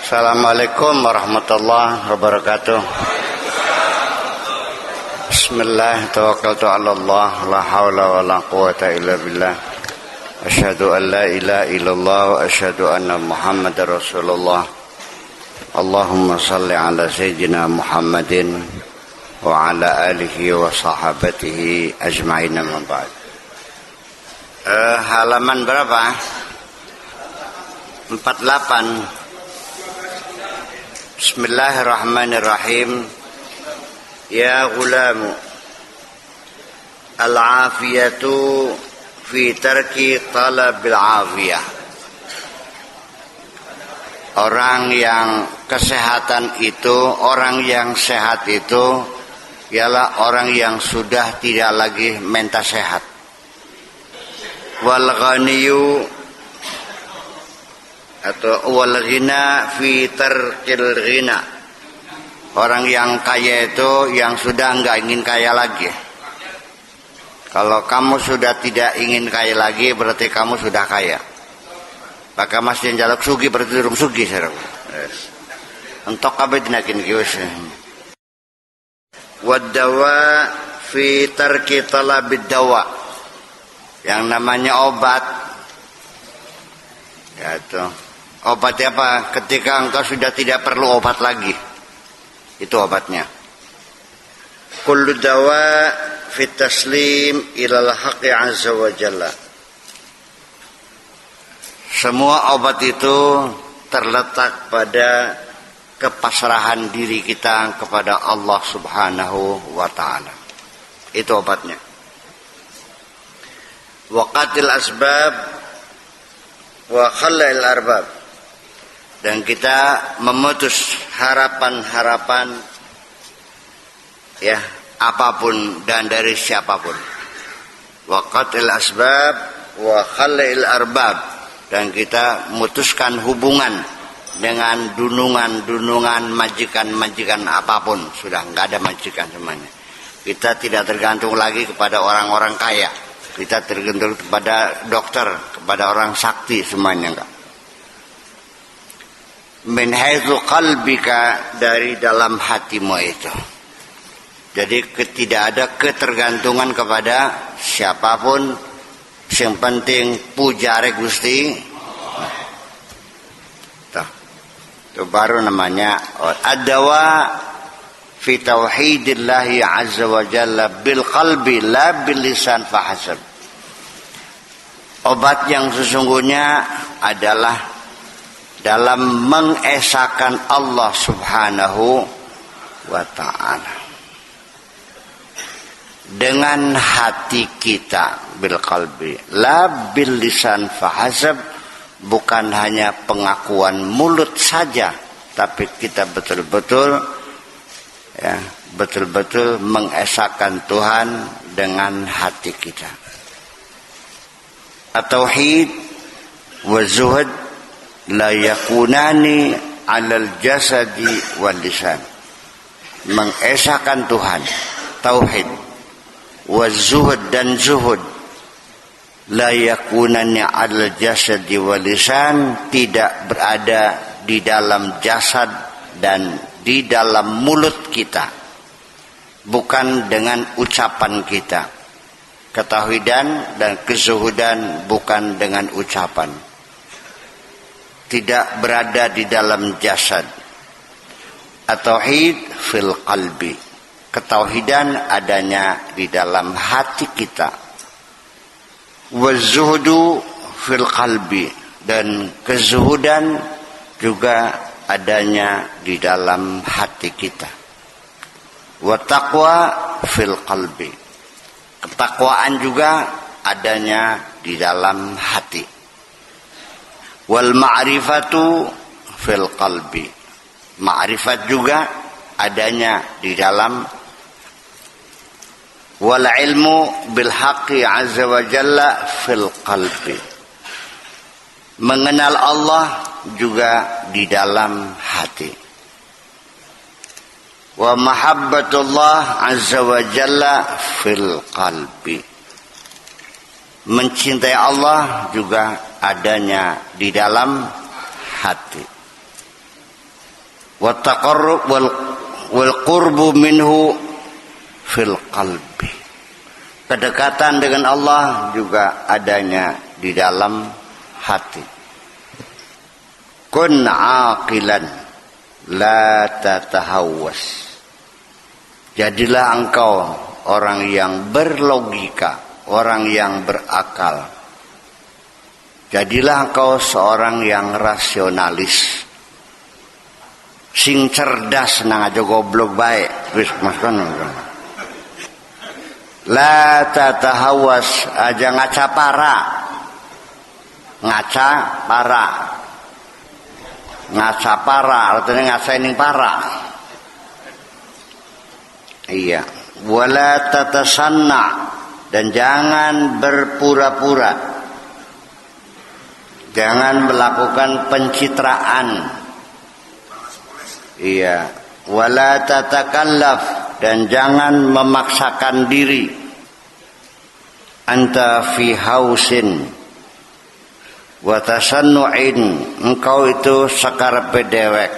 Assalamualaikum warahmatullahi wabarakatuh. Bismillah, tawakkaltu ala Allah, la hawla wa la quwata illa billah. Asyhadu an la ilaha illallah wa asyhadu anna Muhammadar Rasulullah. Allahumma salli ala sayyidina Muhammadin wa ala alihi wa sahabatihi ajma'in, amma ba'd. Halaman berapa? 48. Bismillahirrahmanirrahim. Ya gulamu, al-afiyatu fi tarki talabil afiyah. Orang yang kesehatan itu, orang yang sehat itu ialah orang yang sudah tidak lagi minta sehat. Wal ghaniyu atau wal ghina fi tarkil ghina. Orang yang kaya itu yang sudah enggak ingin kaya lagi. Kalau kamu sudah tidak ingin kaya lagi berarti kamu sudah kaya. Maka masih jaluk sugi berarti durung sugi sareng. Entok kabeh dinakin ki wis. Wad dawa fi tarki talabid dawa. Yang namanya obat ya itu. Obat apa? Ketika engkau sudah tidak perlu obat lagi. Itu obatnya. Kullu dawa fi taslim ilal haqqi azza wa jalla. Semua obat itu terletak pada kepasrahan diri kita kepada Allah Subhanahu wa taala. Itu obatnya. Waqatil asbab wa khallal arbab. Dan kita memutus harapan-harapan ya apapun dan dari siapapun. Waqatil asbab wa khallal arbab. Dan kita memutuskan hubungan dengan dunungan-dunungan majikan-majikan apapun. Sudah enggak ada majikan semuanya. Kita tidak tergantung lagi kepada orang-orang kaya. Kita tergantung kepada dokter, kepada orang sakti, semuanya enggak. Min haitsu qalbika, dari dalam hatimu itu. Jadi tidak ada ketergantungan kepada siapapun. Yang penting pujare Gusti. Itu baru namanya ad-dawa fi tauhidillahi azza wa jalla bil qalbi la bil lisan fahasab. Obat yang sesungguhnya adalah dalam mengesahkan Allah Subhanahu wa ta'ala dengan hati kita, bil qalbi la bil lisan fahasab. Bukan hanya pengakuan mulut saja, tapi kita betul-betul mengesahkan Tuhan dengan hati kita. At-tauhid wa zuhud la yakunani 'alal jasadi wal lisan. Mengesahkan Tuhan, tauhid, wa zuhud dan zuhud, la yakunani 'alal jasadi wal lisan, tidak berada di dalam jasad dan di dalam mulut kita. Bukan dengan ucapan kita. Ketauhidan dan kezuhudan bukan dengan ucapan. Tidak berada di dalam jasad. At-tauhid fil qalbi. Ketauhidan adanya di dalam hati kita. Wazuhudu fil qalbi. Dan kezuhudan juga adanya di dalam hati kita. Wattaqwa fil qalbi. Ketakwaan juga adanya di dalam hati. Wal ma'rifatu fil qalbi. Ma'rifat juga adanya di dalam. Wal ilmu bil haqqi azza wa jalla fil qalbi. Mengenal Allah juga di dalam hati. Wa mahabbatullah azza wa jalla fil qalbi. Mencintai Allah juga adanya di dalam hati. wa taqarrub wal qurbu minhu fil qalbi. Kedekatan dengan Allah juga adanya di dalam hati. Kun aqilan la tatahawwas. Jadilah engkau orang yang berlogika, orang yang berakal. Jadilah engkau seorang yang rasionalis. Sing cerdas nang aja goblok baik. Wis maskon. La tatahawas aja ngaca para. Ngaca para. Ngaca para artinya ngasain para. Iya. Wala tatasanna dan jangan berpura-pura. Jangan melakukan pencitraan. Iya. Wala tatakallaf dan jangan memaksakan diri. Anta fi hausin wa tasannu'in, engkau itu sakarepe dewek.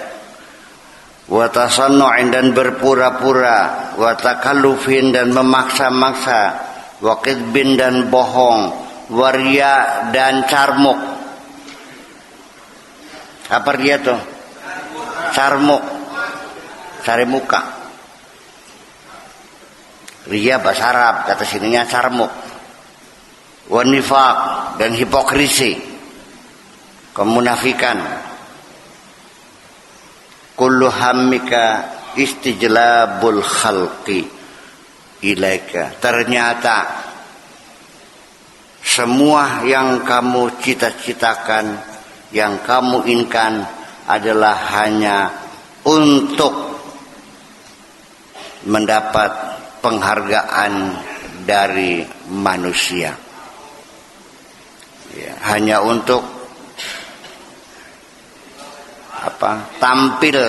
Wa tasannu'in dan berpura-pura, wa takallufin dan memaksa-maksa, wa qidbin dan bohong, wa riya dan carmuk. Apa riya tuh? Carmuk. Cari muka. Riya bahasa Arab, kata sininya carmuk. Wa nifaq dan hipokrisi, kemunafikan. Kullu hammika istijlabul khalqi ilaika. Ternyata semua yang kamu cita-citakan, yang kamu inginkan adalah hanya untuk mendapat penghargaan dari manusia. Ya, hanya untuk tampil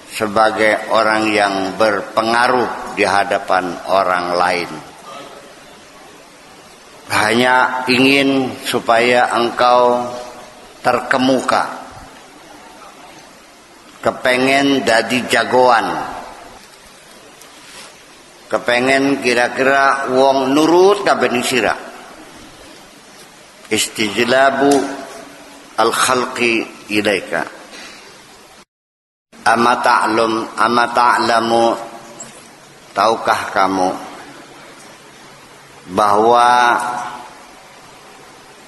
sebagai orang yang berpengaruh di hadapan orang lain. Hanya ingin supaya engkau terkemuka, kepengen dadi jagoan, kepengen kira-kira wong nurut kabeh sira. Istijlabu al-khalqi ilaika. Ama ta'lamu, tahukah kamu bahwa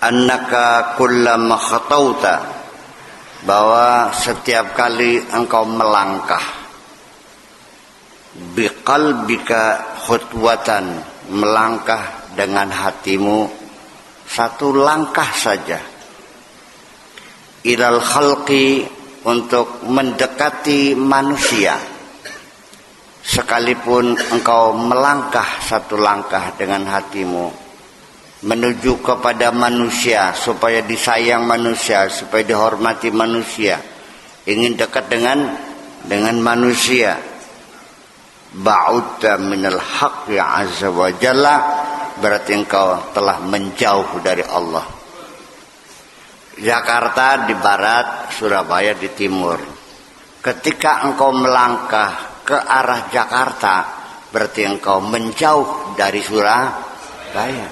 annaka kullama khatauta, bahwa setiap kali engkau melangkah, biqalbika khutwatan, melangkah dengan hatimu satu langkah saja, ilal khalqi, untuk mendekati manusia, sekalipun engkau melangkah satu langkah dengan hatimu menuju kepada manusia, supaya disayang manusia, supaya dihormati manusia, ingin dekat dengan manusia, ba'udta minal haqqi azza wa jalla, berarti engkau telah menjauh dari Allah. Jakarta di barat, Surabaya di timur. Ketika engkau melangkah ke arah Jakarta, berarti engkau menjauh dari Surabaya.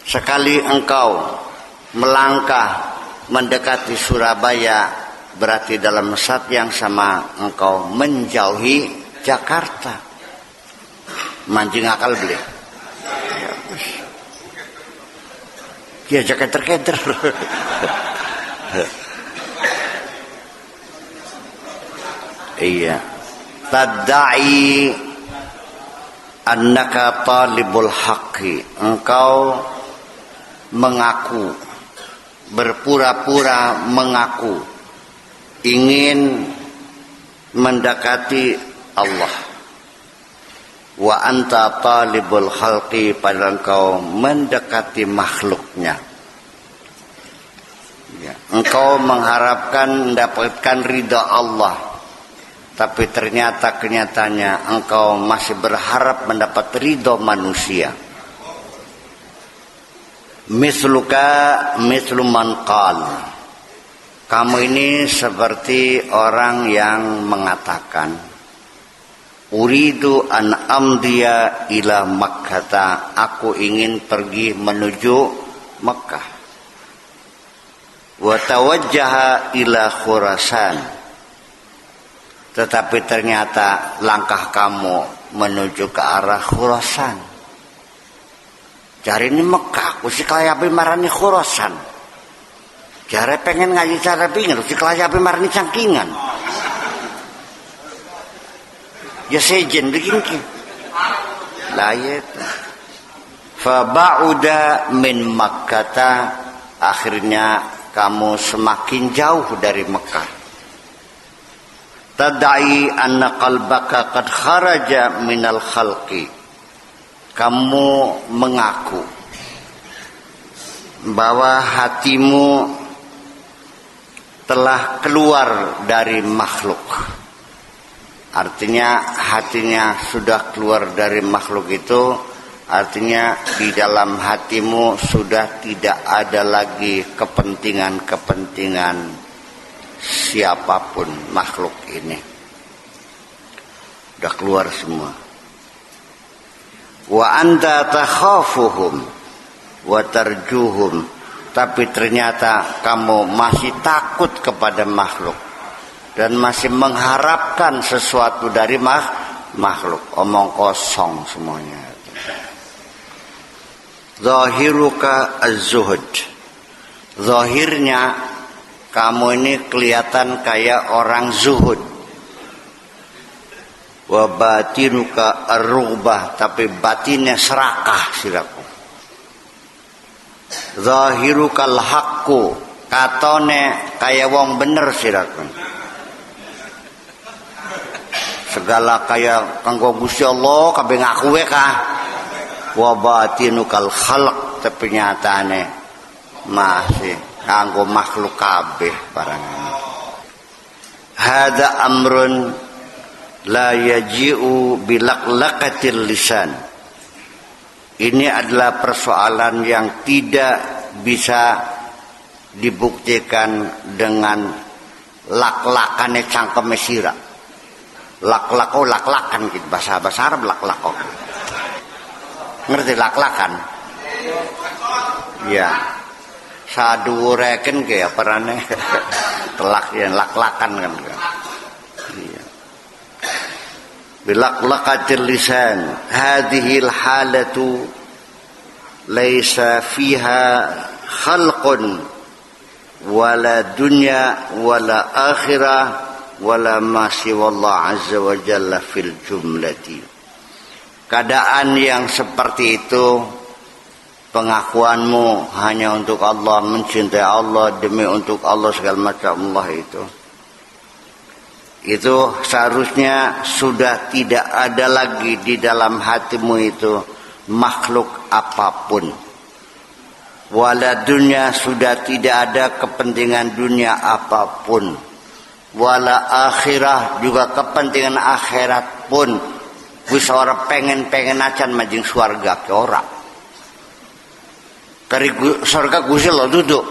Sekali engkau melangkah mendekati Surabaya, berarti dalam saat yang sama engkau menjauhi Jakarta. Mancing akal beli. Ya jangan terkeder. Iya. Tadda'i annaka talibul haqqi. Engkau mengaku, berpura-pura mengaku ingin mendekati Allah. Wa anta talibul khalqi, padahal engkau mendekati makhluknya. Ya. Engkau mengharapkan mendapatkan ridha Allah, tapi ternyata kenyataannya engkau masih berharap mendapat ridha manusia. Misluka mislu man qal, Kamu ini seperti orang yang mengatakan, uridu an amdiya ila Makkah, aku ingin pergi menuju Mekah. Wa tawajjaha ila Khurasan, tetapi ternyata langkah kamu menuju ke arah Khurasan. Jari ini Mekah, kusi kelayapi marani Khurasan. Jari pengen ngaji cara pingin, kusi kelayapi marani cangkingan. Ya sejen begini. Layet. Faba'uda min Makkata, akhirnya kamu semakin jauh dari Mekah. Tadai anna qalbaka qad kharaja minal khalqi, kamu mengaku bahwa hatimu telah keluar dari makhluk. Artinya hatinya sudah keluar dari makhluk itu, artinya di dalam hatimu sudah tidak ada lagi kepentingan-kepentingan siapapun makhluk ini. Sudah keluar semua. Wa anta takhafuhum wa tarjuhum, tapi ternyata kamu masih takut kepada makhluk dan masih mengharapkan sesuatu dari makhluk. Omong kosong semuanya. Zahiruka az-zuhud, zahirnya kamu ini kelihatan kayak orang zuhud. Wa batinuka ar-rughbah, tapi batinnya serakah siraku. Zahirukal haqqu, katone kayak wong bener siraku. Segala kayak kanggo Gusti Allah kabeh ngaku we kah. Wa batinukal khalq, tapi nyatane masih kanggo makhluk kabeh barangane. Hada amrun la yaji'u bilaqlaqatil lisan. Ini adalah persoalan yang tidak bisa dibuktikan dengan lak-lakane cangkeme sira. Lak-lako lak-lakan gitu, bahasa Arab lak-lako. Ngerti lak-lakan? Ya. Sadureken ke aparane. Telak yang lak-lakan kan. Iya. Bilaqlaqatil lisan, hadhil halatu laisa fiha khalqun wala dunya wala akhirah wala ma siwallah azza wa jalla fil jumlati. Keadaan yang seperti itu, pengakuanmu hanya untuk Allah, mencintai Allah, demi untuk Allah segala macam Allah itu seharusnya sudah tidak ada lagi di dalam hatimu itu makhluk apapun. Wala dunia, sudah tidak ada kepentingan dunia apapun. Wala akhirah, juga kepentingan akhirat pun. Wis ora pengen acan majing swarga ke ora. Kari surga Gusti Allah duduk.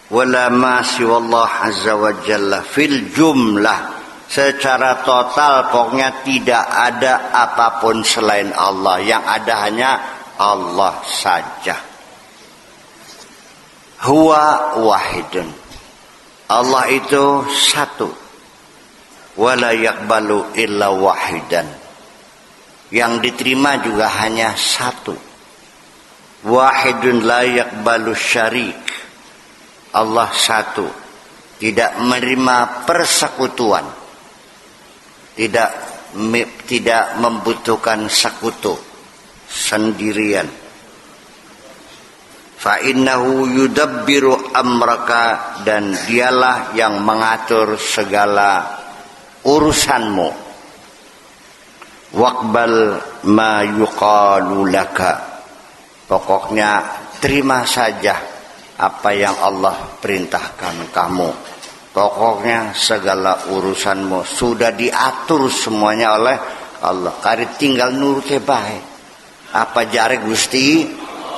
Wala ma siwallah azza wa jalla fil jumlah, secara total pokoknya tidak ada apapun selain Allah, yang ada hanya Allah saja. Huwa wahidun, Allah itu satu. Wala yaqbalu illa wahidan, yang diterima juga hanya satu. Wahidun la yaqbalu syarik, Allah satu, tidak menerima persekutuan, tidak membutuhkan sekutu, sendirian. Fa innahu yudabbiru amraka, dan dialah yang mengatur segala urusanmu. Waqbal ma yuqalu laka, pokoknya terima saja apa yang Allah perintahkan kamu. Pokoknya segala urusanmu sudah diatur semuanya oleh Allah. Kari tinggal nurut baik. Apa jare Gusti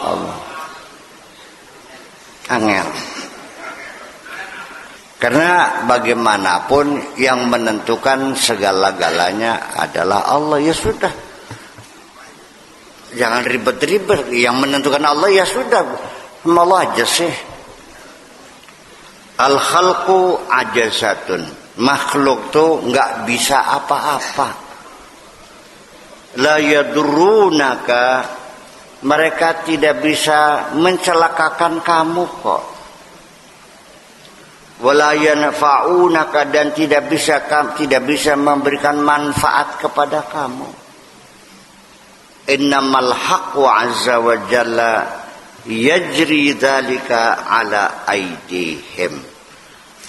Allah. Angel. Karena bagaimanapun yang menentukan segala-galanya adalah Allah. Ya sudah, jangan ribet-ribet. Yang menentukan Allah ya sudah, Allah aja sih. Al-khalqu ajazatun, makhluk tuh nggak bisa apa-apa. La yadurunaka, mereka tidak bisa mencelakakan kamu kok. Wala yanfa'unaka, dan tidak bisa memberikan manfaat kepada kamu. Innamal haqqu azza wa jalla yajri dzalika ala aidihim.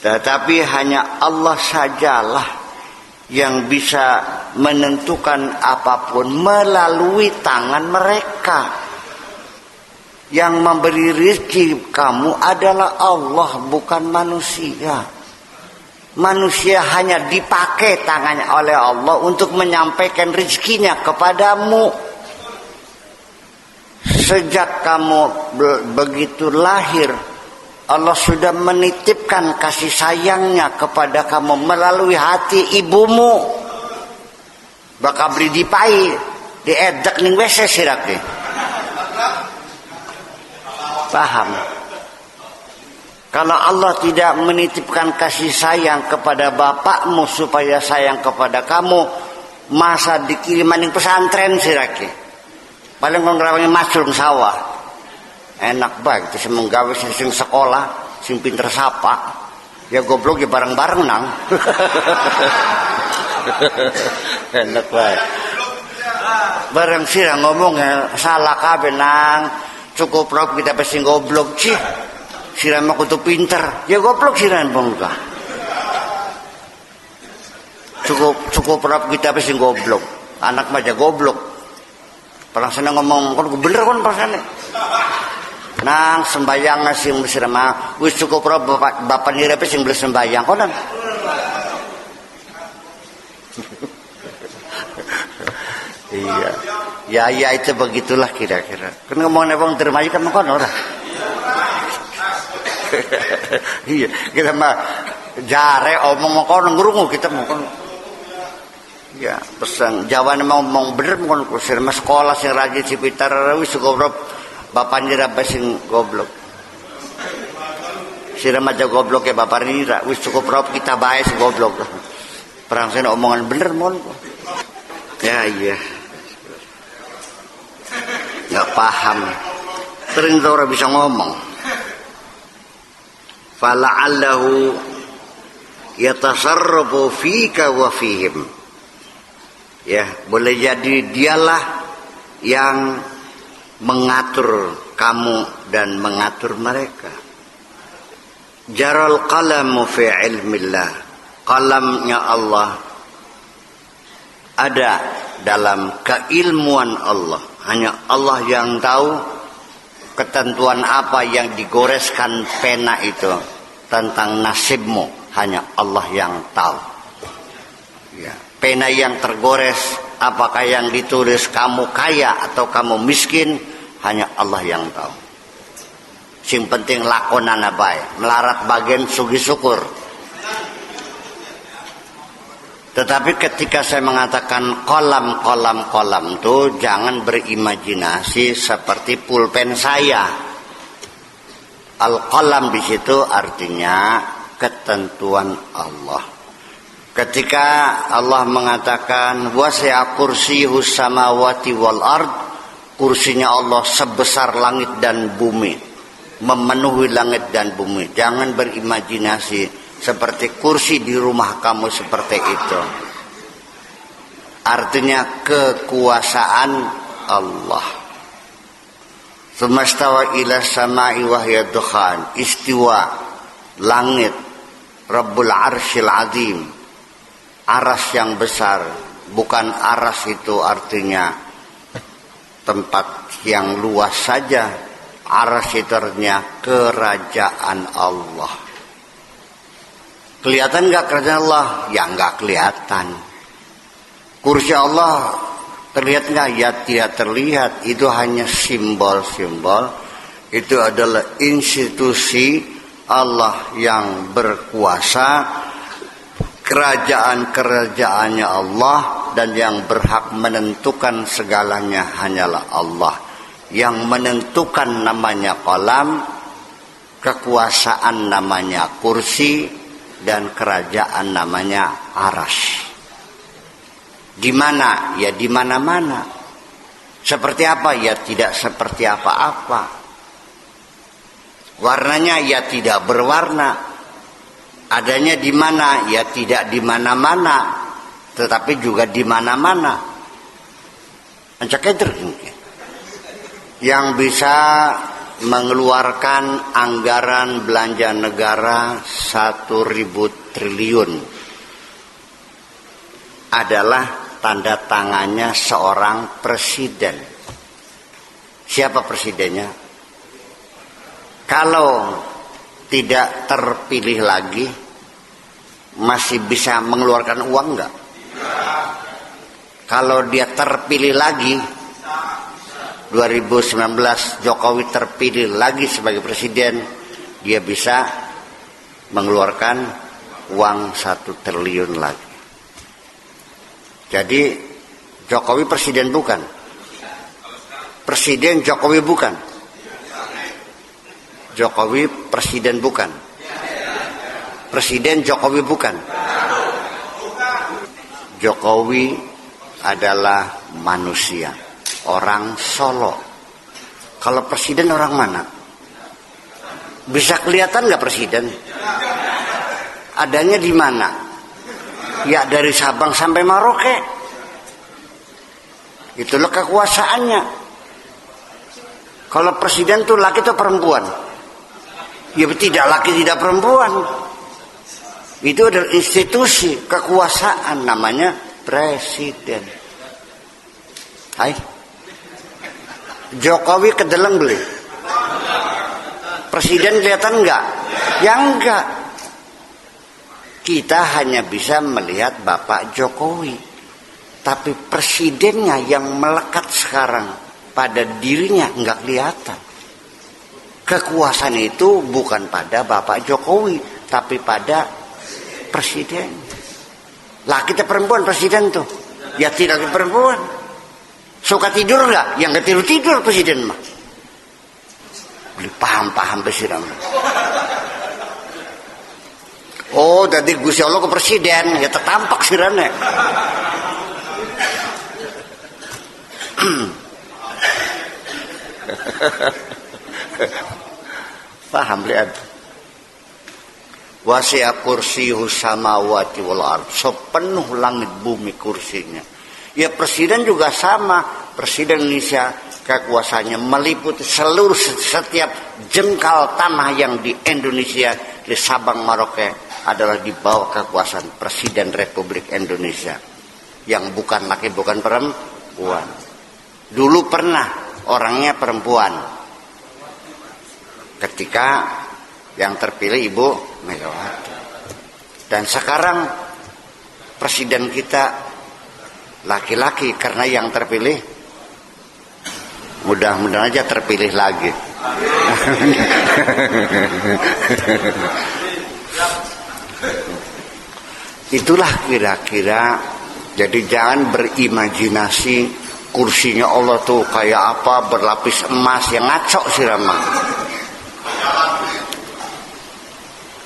Tetapi hanya Allah sajalah yang bisa menentukan apapun melalui tangan mereka. Yang memberi rezeki kamu adalah Allah, bukan manusia. Manusia hanya dipakai tangannya oleh Allah untuk menyampaikan rezekinya kepadamu. Sejak kamu begitu lahir, Allah sudah menitipkan kasih sayangnya kepada kamu melalui hati ibumu. Bakal beri dipai, diedek ning wc sirake. Paham? Kalau Allah tidak menitipkan kasih sayang kepada bapakmu supaya sayang kepada kamu, masa dikirim maning pesantren sirake. Paling ngrawani masuk sawah. Enak banget sing menggawe sing sekolah, sing pinter sapa. Ya goblok ya bareng-bareng nang. Enak banget. Bareng sira ngomong salah kabeh nang. Cukup rob kita pasti goblok sih. Sira mah kudu pinter. Ya goblok sira bangga. Cukup rob kita pasti goblok. Anak mah aja goblok. Pernah sana ngomong kon bener kon pasane. Nang sembayang sing sira mah wis cukup rob bapak nira pe sing beles sembayang konan. Iya. Ya itu begitulah kira-kira. Kan ngomongnya bang terima kan makan orang. Iya, kita mah jare omong makan ngurungu kita makan. Ya, pesan Jawa mau ngomong bener makan kusir mas sekolah sing rajin Cipitar wis goblok. Bapak nira sing goblok. Sira maja goblok ya bapak nira wis cukup rob kita bae sing goblok. Perang sen omongan bener mon. Ya iya. Nggak paham, sering orang bisa ngomong. Fala'allahu yatasarrafu fika wa fihim. Ya, boleh jadi dialah yang mengatur kamu dan mengatur mereka. Jaral qalamu fi ilmillah. Qalamnya Allah ada dalam keilmuan Allah. Hanya Allah yang tahu ketentuan apa yang digoreskan pena itu tentang nasibmu. Hanya Allah yang tahu. Ya. Pena yang tergores, apakah yang ditulis kamu kaya atau kamu miskin, hanya Allah yang tahu. Sing penting lakonan bae, melarat bagian sugi syukur. Tetapi ketika saya mengatakan kolam itu jangan berimajinasi seperti pulpen saya. Al-qalam di situ artinya ketentuan Allah. Ketika Allah mengatakan wasi'a kursiyus samawati wal ard, kursinya Allah sebesar langit dan bumi, memenuhi langit dan bumi. Jangan berimajinasi seperti kursi di rumah kamu seperti itu. Artinya kekuasaan Allah. Sumastawa ila sama'i wa hiya dukhan. Istiwa langit Rabbul Arsyil Azim. Aras yang besar. Bukan aras itu artinya tempat yang luas saja. Aras itu artinya kerajaan Allah. Kelihatan gak kerajaan Allah? Ya gak kelihatan. Kursi Allah terlihat gak? Ya tidak terlihat. Itu hanya simbol-simbol. Itu adalah institusi Allah yang berkuasa, kerajaan-kerajaannya Allah, dan yang berhak menentukan segalanya hanyalah Allah. Yang menentukan namanya qalam, kekuasaan namanya kursi, dan kerajaan namanya arasy. Di mana? Ya di mana-mana. Seperti apa? Ya tidak seperti apa-apa. Warnanya ya tidak berwarna. Adanya di mana? Ya tidak di mana-mana, tetapi juga di mana-mana. Yang bisa mengeluarkan anggaran belanja negara 1.000 triliun adalah tanda tangannya seorang presiden. Siapa presidennya? Kalau tidak terpilih lagi, masih bisa mengeluarkan uang enggak? Kalau dia terpilih lagi, 2019 Jokowi terpilih lagi sebagai presiden, dia bisa mengeluarkan uang 1 triliun lagi. Jadi Jokowi presiden bukan? Presiden Jokowi bukan? Jokowi presiden bukan? Presiden Jokowi bukan? Jokowi adalah manusia, orang Solo. Kalau presiden orang mana? Bisa kelihatan nggak presiden? Adanya di mana? Ya dari Sabang sampai Merauke. Itulah kekuasaannya. Kalau presiden tuh laki atau perempuan? Ya tidak laki tidak perempuan. Itu adalah institusi kekuasaan, namanya presiden. Hai. Jokowi kedeleng beli. Presiden kelihatan enggak? Ya enggak. Kita hanya bisa melihat Bapak Jokowi. Tapi presidennya yang melekat sekarang pada dirinya enggak kelihatan. Kekuasaan itu bukan pada Bapak Jokowi, tapi pada presiden. Laki atau perempuan presiden tuh? Ya tidak perempuan. Suka tidur enggak? Yang enggak tidur presiden mah. Paham presiden. Oh, tadi Gusti Allah ke presiden, ya tertampak sirane. Paham lihat. Wasi'a kursiyuhu samawati wal ardh. Sepenuh langit bumi kursinya. Ya presiden juga sama. Presiden Indonesia kekuasaannya meliputi seluruh setiap jengkal tanah yang di Indonesia, di Sabang Merauke adalah di bawah kekuasaan Presiden Republik Indonesia. Yang bukan laki bukan perempuan. Dulu pernah orangnya perempuan. Ketika yang terpilih Ibu Megawati. Dan sekarang presiden kita laki-laki karena yang terpilih mudah-mudahan aja terpilih lagi. Itulah kira-kira. Jadi jangan berimajinasi kursinya Allah tuh kayak apa berlapis emas, yang ngaco sih Rama.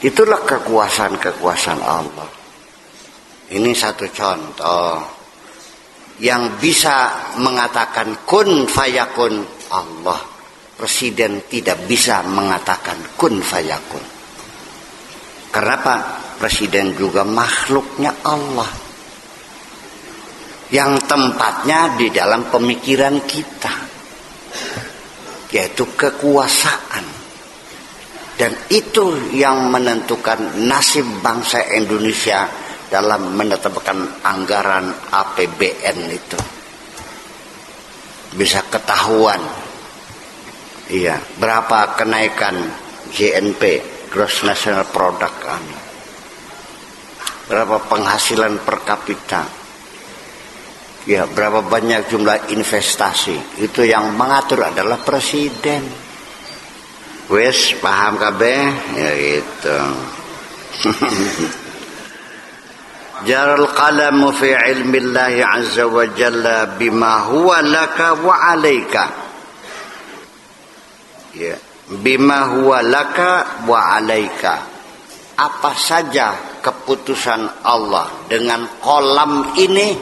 Itulah kekuasaan Allah. Ini satu contoh yang bisa mengatakan kun fayakun Allah. Presiden tidak bisa mengatakan kun fayakun. Kenapa? Presiden juga makhluknya Allah, yang tempatnya di dalam pemikiran kita, yaitu kekuasaan. Dan itu yang menentukan nasib bangsa Indonesia dalam menetapkan anggaran APBN itu. Bisa ketahuan, iya, berapa kenaikan GNP, Gross National Product kami, berapa penghasilan per kapita, ya, berapa banyak jumlah investasi. Itu yang mengatur adalah presiden. Wes paham kabeh ya gitu. Jaral qalamu fi ilmi Allah azza wa jalla bima huwa laka wa alaika. Ya, bima huwa laka wa alaika. Apa saja keputusan Allah dengan kolam ini,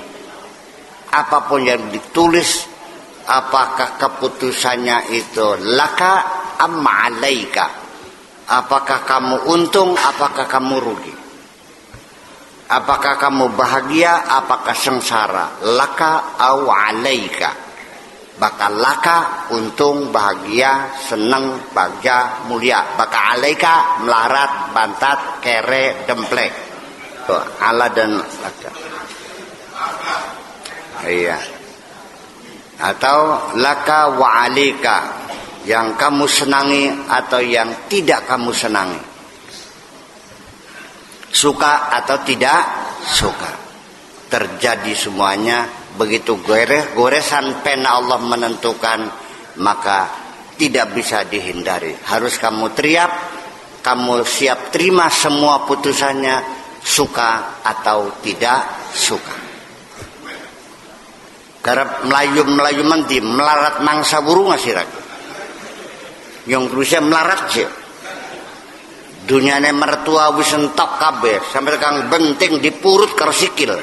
apapun yang ditulis, apakah keputusannya itu laka amma alaika, apakah kamu untung, apakah kamu rugi, apakah kamu bahagia, apakah sengsara, laka au alaika. Bakal laka untung, bahagia, seneng, bahagia, mulia. Bakal alaika melarat, bantat, kere, demplek. Tuh, ala dan laka. Iya. Atau laka wa alika, yang kamu senangi atau yang tidak kamu senangi, suka atau tidak suka, terjadi semuanya. Begitu goresan pena Allah menentukan, maka tidak bisa dihindari. Harus kamu teriak, kamu siap terima semua putusannya, suka atau tidak suka. Karena melayu menti melarat mangsa burung asirak. Yang Rusia melarat sih. Dunyane mertua wis entok kabeh, sampai kang benting dipurut karo sikil.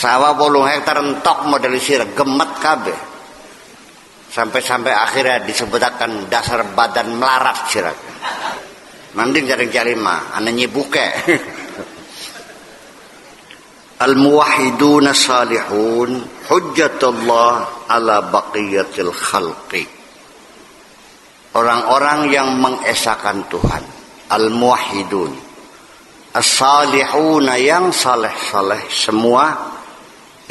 Sawah 8 hektar entok model sirah gemet kabeh. Sampai akhirnya disebutakan dasar badan melarat sirah. Mending cari-cari mah ana nyibuke. Al-muwahhiduna salihun hujjatullah ala baqiyatil khalqi. Orang-orang yang mengesahkan Tuhan, al-muwahhidun, as-salihuna yang saleh-saleh semua,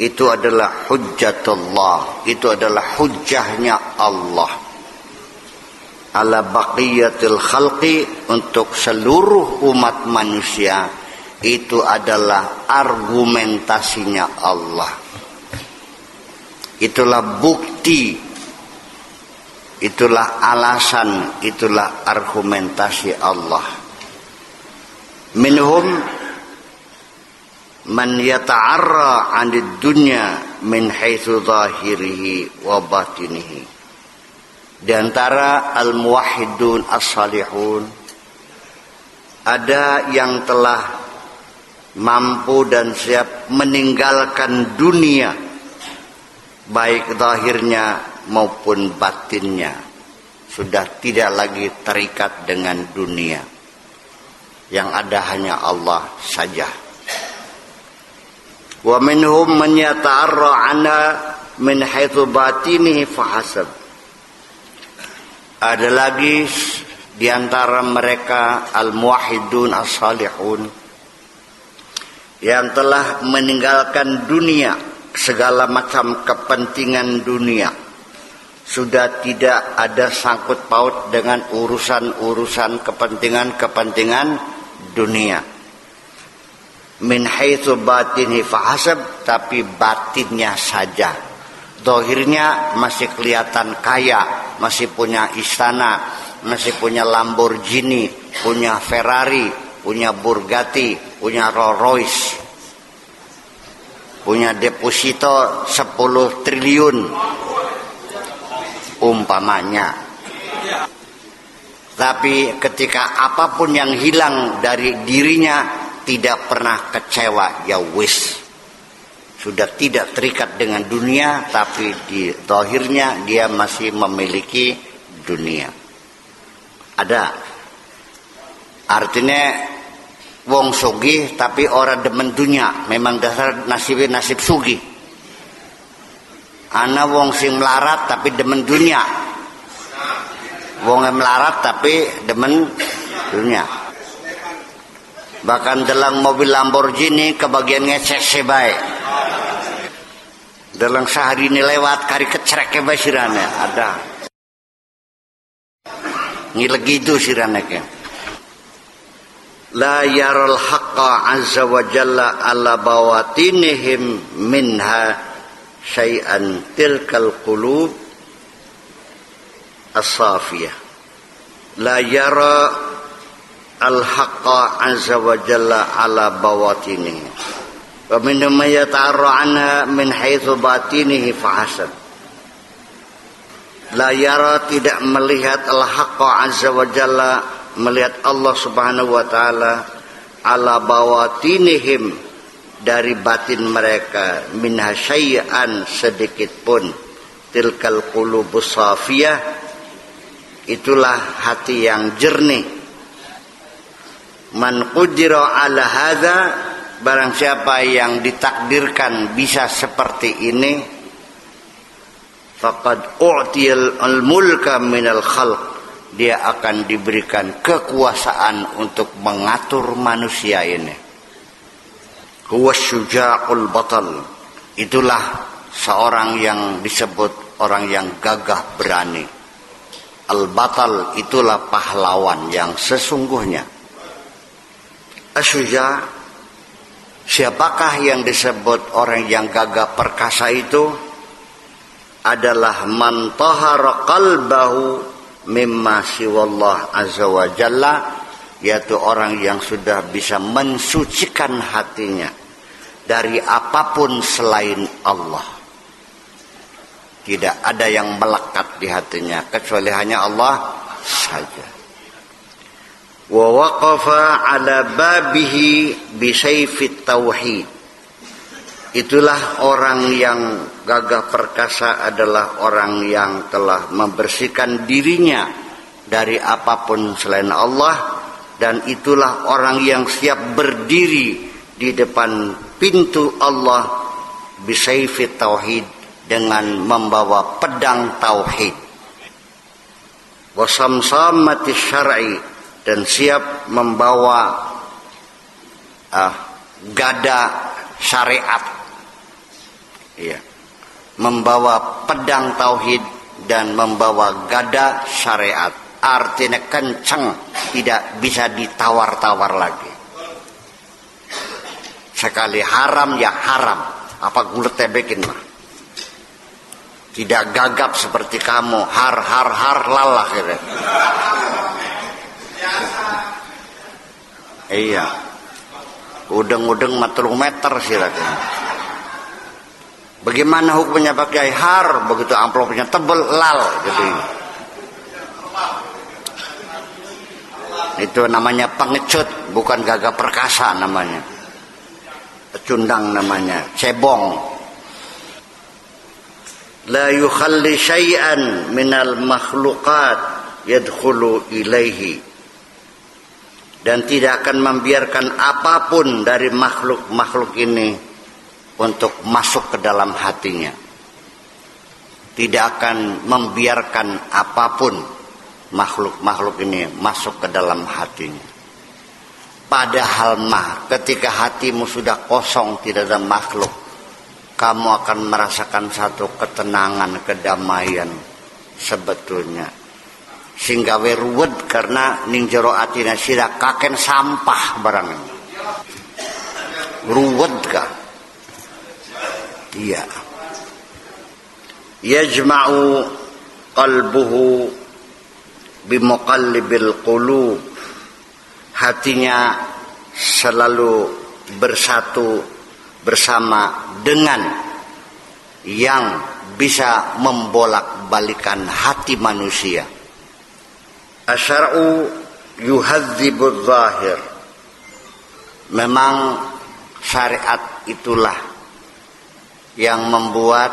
itu adalah hujjatullah, itu adalah hujjahnya Allah ala baqiyatil khalqi, untuk seluruh umat manusia. Itu adalah argumentasinya Allah, itulah bukti, itulah alasan, itulah argumentasi Allah. Minhum man yata'arra 'anid dunya min haitsu zahirihi wa batinihi. Di antara al-muwahhidun as-salihun ada yang telah mampu dan siap meninggalkan dunia, baik zahirnya maupun batinnya, sudah tidak lagi terikat dengan dunia. Yang ada hanya Allah saja. Wa minhum man yata'arra 'ana min haitsu batinihi fahasab. Ada lagi di antara mereka al-muwahhidun as-salihun yang telah meninggalkan dunia, segala macam kepentingan dunia, sudah tidak ada sangkut paut dengan urusan-urusan kepentingan dunia. Min haitsu batinihi fahasab, tapi batinnya saja. Zahirnya masih kelihatan kaya, masih punya istana, masih punya Lamborghini, punya Ferrari, punya Bugatti, punya Rolls Royce, punya deposito 10 triliun umpamanya. Tapi ketika apapun yang hilang dari dirinya, tidak pernah kecewa, ya wis, sudah tidak terikat dengan dunia, tapi di zahirnya dia masih memiliki dunia. Ada artinya wong sugih tapi orang demen dunia, memang dasar nasibnya nasib sugih. Ana wong sing melarat tapi demen dunia, wong yang melarat tapi demen dunia. Bahkan dalam mobil Lamborghini kebagian ngecek baik. Dalam sehari ini lewat kari kecerek bae sirane ada. Ngilegi itu sirane ke. La yaral haqqa azza wa jalla ala bawatinihim minha syai'an tilkal qulub as-safiyah. La yara al-haqqa azza wa jalla ala bawatinihi wa min ma yata'arra anha min haitsu batinihi fahasan. La yara, tidak melihat al-haqqa azza wa jalla, melihat Allah subhanahu wa ta'ala, ala bawatinihim, dari batin mereka, minha syai'an, sedikit pun, tilkal qulubus safiyah, itulah hati yang jernih. Man qudira ala hadza, barang siapa yang ditakdirkan bisa seperti ini, faqad u'tiyal mulka minal khalq, dia akan diberikan kekuasaan untuk mengatur manusia ini. Huwa syuja'ul batal, itulah seorang yang disebut orang yang gagah berani. Al-batal, itulah pahlawan yang sesungguhnya. Asyuja', siapakah yang disebut orang yang gagah perkasa itu? Adalah man tahara qalbahu mimma siwallah azza wa jalla, yaitu orang yang sudah bisa mensucikan hatinya dari apapun selain Allah. Tidak ada yang melekat di hatinya kecuali hanya Allah saja. Wa waqafa ala babihi bi sayfit tauhid, itulah orang yang gagah perkasa, adalah orang yang telah membersihkan dirinya dari apapun selain Allah, dan itulah orang yang siap berdiri di depan pintu Allah bisayfi tauhid, dengan membawa pedang tauhid, wasamsamati syar'i, dan siap membawa gada syariat. Iya, membawa pedang tauhid dan membawa gada syariat, artinya kencang, tidak bisa ditawar-tawar lagi. Sekali haram ya haram, apa gulet tebekin mah. Tidak gagap seperti kamu, har lalah gitu. Iya, udeng-udeng 30 meter sih lagi. Bagaimana hukumnya pakai har? Begitu amplopnya tebel, lal gitu. Itu namanya pengecut, bukan gagah perkasa namanya. Pecundang namanya, cebong. La yukhalli syai'an minal makhluqat yadkhulu ilaihi, dan tidak akan membiarkan apapun dari makhluk-makhluk ini untuk masuk ke dalam hatinya. Tidak akan membiarkan apapun makhluk-makhluk ini masuk ke dalam hatinya. Padahal mah ketika hatimu sudah kosong, tidak ada makhluk, kamu akan merasakan satu ketenangan, kedamaian sebetulnya. Sehingga weruwed karena ning jero atina sira kaken sampah barang. Ruwed ka? Iya. Yajma'u qalbuhu bimuqallibil qulub, hatinya selalu bersatu bersama dengan yang bisa membolak-balikan hati manusia. Asyar'u yuhadzibudz zahir, memang syariat itulah yang membuat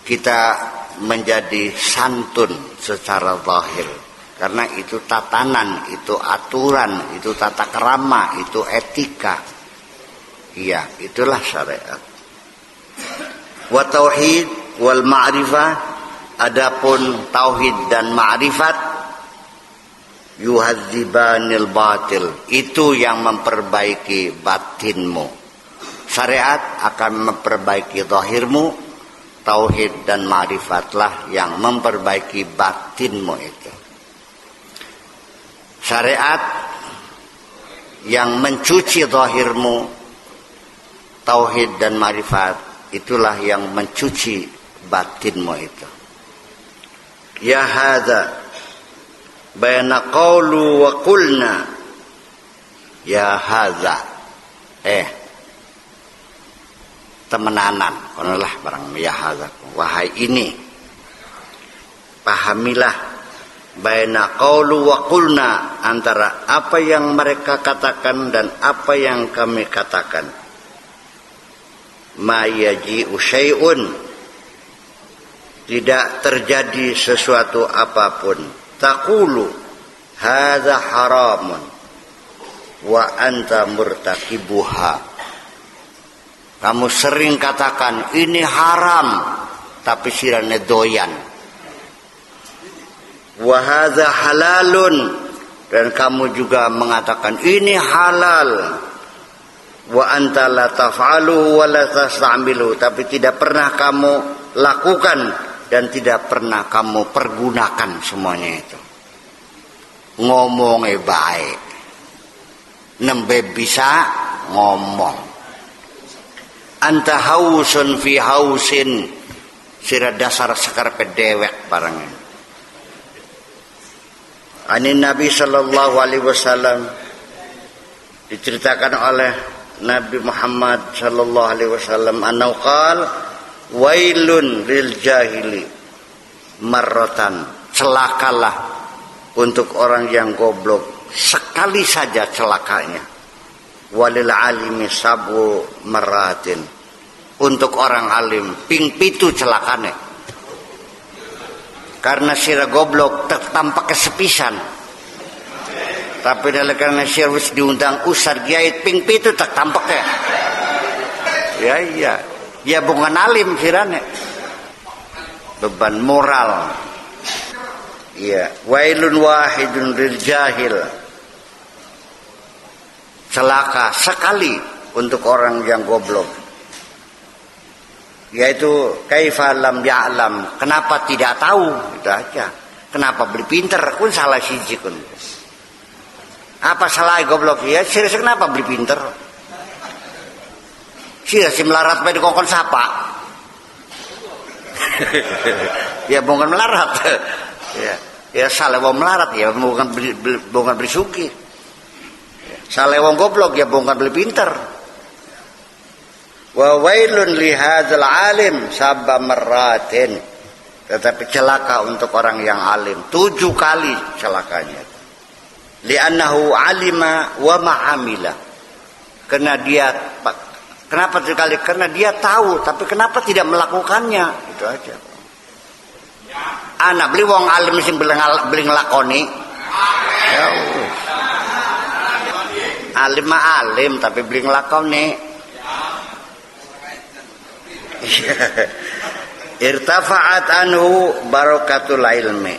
kita menjadi santun secara zahir, karena itu tatanan, itu aturan, itu tata krama, itu etika. Iya, itulah syariat. Wa tauhid wal ma'rifah, adapun tauhid dan ma'rifat, yuhadzibanil batil, itu yang memperbaiki batinmu. Syariat akan memperbaiki zahirmu, tauhid dan ma'rifatlah yang memperbaiki batinmu itu. Syariat yang mencuci zahirmu, tauhid dan ma'rifat, itulah yang mencuci batinmu itu. ya hadza baina qawlu wa qulna ya hadza temenanan konolah barang ya hadza wahai ini pahamilah baina qawlu wa qulna antara apa yang mereka katakan dan apa yang kami katakan ma yaji'u syai'un tidak terjadi sesuatu apapun taqulu hadza haramun wa anta murtakibuha kamu sering katakan ini haram tapi sirane doyan wa hadza halalun dan kamu juga mengatakan ini halal wa anta la taf'aluhu wa la tasta'miluhu tapi tidak pernah kamu lakukan dan tidak pernah kamu pergunakan semuanya itu ngomongnya baik nembe bisa ngomong anta hausun fi hausin sira dasar sekar pedewek barangnya anin Nabi sallallahu alaihi wasallam diceritakan oleh Nabi Muhammad sallallahu alaihi wasallam annahu qala wailun lil jahili marratan celakalah untuk orang yang goblok sekali saja celakanya walil alimi sabu maratin untuk orang alim ping pitu celakane karena sira goblok tampak kesepisan tapi karena sira wis diundang usar kiai ping pitu tak tampak ya iya ya bukan alim sirane beban moral ya wailun wahidun lil jahil celaka sekali untuk orang yang goblok yaitu kaifa lam ya'lam kenapa tidak tahu itu aja kenapa beli pinter kun salah siji kun apa salah goblok ya serius kenapa beli pinter sih si melarat pada kokon sapa ya bukan melarat ya salah wong melarat ya bukan beli suki salah wong goblok ya bukan beli pinter wa wailun li hadzal alim sab'a marratin tetapi celaka untuk orang yang alim 7 kali celakanya li'annahu alima wa ma'amila karena dia kenapa sekali karena dia tahu tapi kenapa tidak melakukannya itu aja anak beli wong alim sing beli nglakoni ya alim mah alim tapi beli nglakoni irtafa'at anhu barakatul ilmi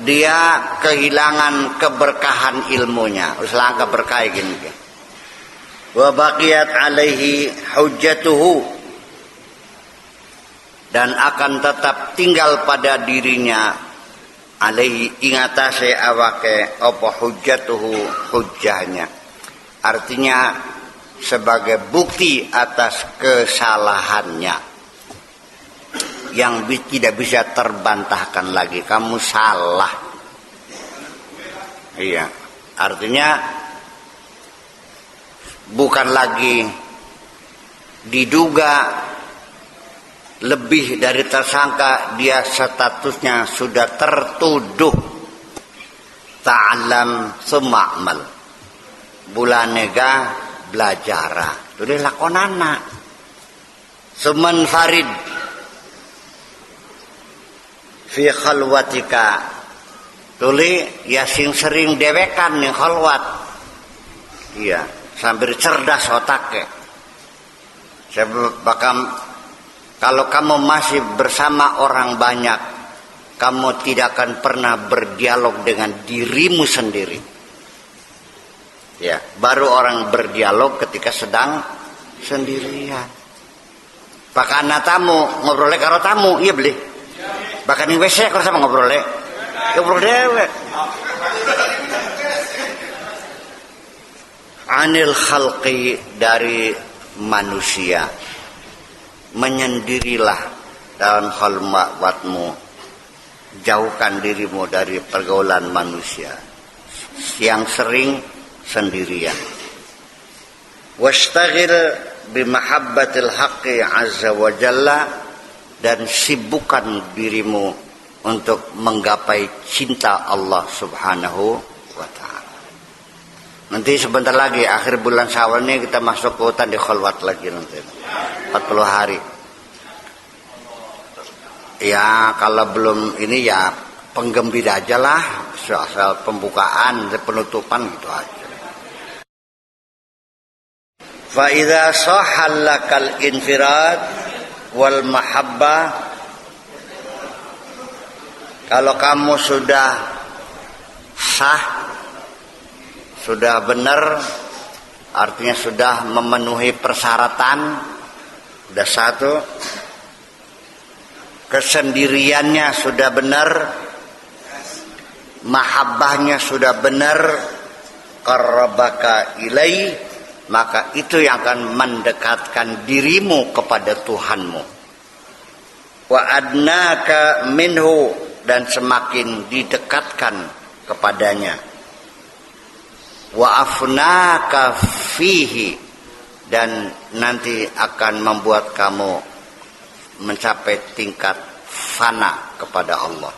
dia kehilangan keberkahan ilmunya usaha keberkah gini wa baqiyat alaihi hujjatuhu dan akan tetap tinggal pada dirinya alaihi ingatase awake apa hujjatuhu hujjahnya artinya sebagai bukti atas kesalahannya yang tidak bisa terbantahkan lagi kamu salah iya artinya bukan lagi diduga lebih dari tersangka dia statusnya sudah tertuduh ta'alam suma'mal bulanega belajar itu lakonana suman farid fi khalwatika tuli ya sering dewekan nih khalwat iya sambil cerdas otaknya bahkan kalau kamu masih bersama orang banyak kamu tidak akan pernah berdialog dengan dirimu sendiri ya baru orang berdialog ketika sedang sendirian bahkan tamu ngobrolnya karo tamu iya beli bahkan di WC kalau sama ngobrol dewek anil khalqi dari manusia menyendirilah dalam hal makwatmu jauhkan dirimu dari pergaulan manusia yang sering sendirian. Wastaghil bimahabbatil haqqi azza wa jalla, dan sibukkan dirimu untuk menggapai cinta Allah subhanahu wa ta'ala. Nanti sebentar lagi akhir bulan Syawal ini kita masuk ke hutan di khalwat lagi nanti 40 hari. Ya kalau belum ini ya penggembira aja lah, soal pembukaan penutupan gitu aja. Fa idza sahallakal infirad wal mahabbah, kalau kamu sudah sah, sudah benar, artinya sudah memenuhi persyaratan, sudah satu, kesendiriannya sudah benar, mahabbahnya sudah benar, qarrabaka ilai, maka itu yang akan mendekatkan dirimu kepada Tuhanmu. Wa adnaka minhu, dan semakin didekatkan kepadanya. Wa afnaka fihi, dan nanti akan membuat kamu mencapai tingkat fana kepada Allah.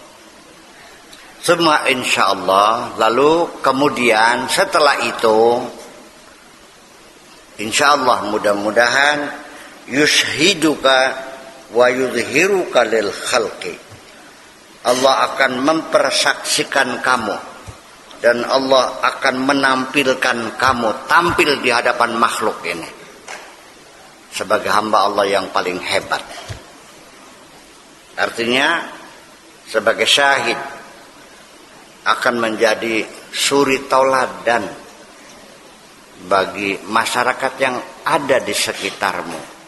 Semua insyaallah. Lalu kemudian setelah itu, insyaallah mudah-mudahan yushhiduka wa yudhiruka lil khalqi, Allah akan mempersaksikan kamu dan Allah akan menampilkan kamu tampil di hadapan makhluk ini sebagai hamba Allah yang paling hebat. Artinya sebagai syahid akan menjadi suri tauladan bagi masyarakat yang ada di sekitarmu.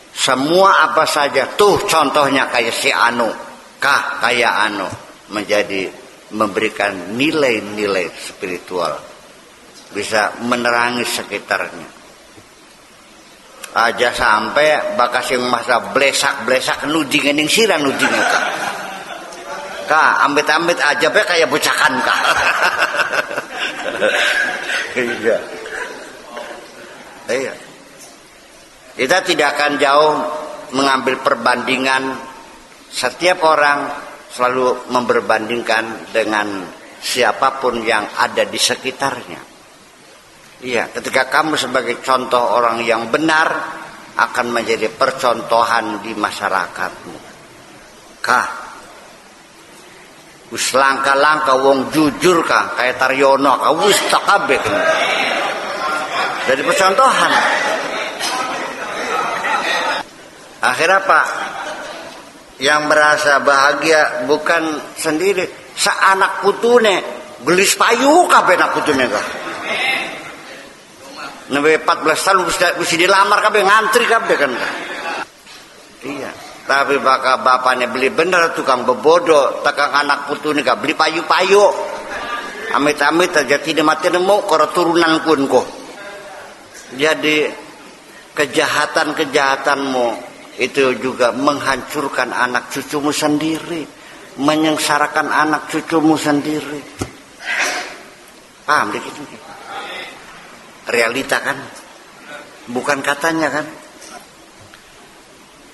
Semua apa saja tuh contohnya kayak si anu, kayak anu, menjadi memberikan nilai-nilai spiritual, bisa menerangi sekitarnya. Aja sampai bakas yang masa blesak nuding ning sira nuding ka ambet-ambet aja be kayak bocakan ka. Iya. Iya. Kita tidak akan jauh mengambil perbandingan. Setiap orang selalu memperbandingkan dengan siapapun yang ada di sekitarnya. Iya, ketika kamu sebagai contoh orang yang benar akan menjadi percontohan di masyarakatmu. Wis langka-langka wong jujur kayak Taryono wis tak kabeh. Jadi percontohan. Akhir apa? Yang merasa bahagia bukan sendiri, saanak putune gelis payu kabeh anak putune ka. Nembe 14 tahun mesti dilamar kabeh, ngantri kabeh kan. Iya. Tapi bakal bapaknya beli bener tukang bebodo, takang anak putune ka beli payu-payu. Amit-amit aja tidak mati nemu karo turunan kun kok. Jadi kejahatan-kejahatanmu itu juga menghancurkan anak cucumu sendiri, menyengsarakan anak cucumu sendiri. Paham dikit? Realita kan, bukan katanya kan.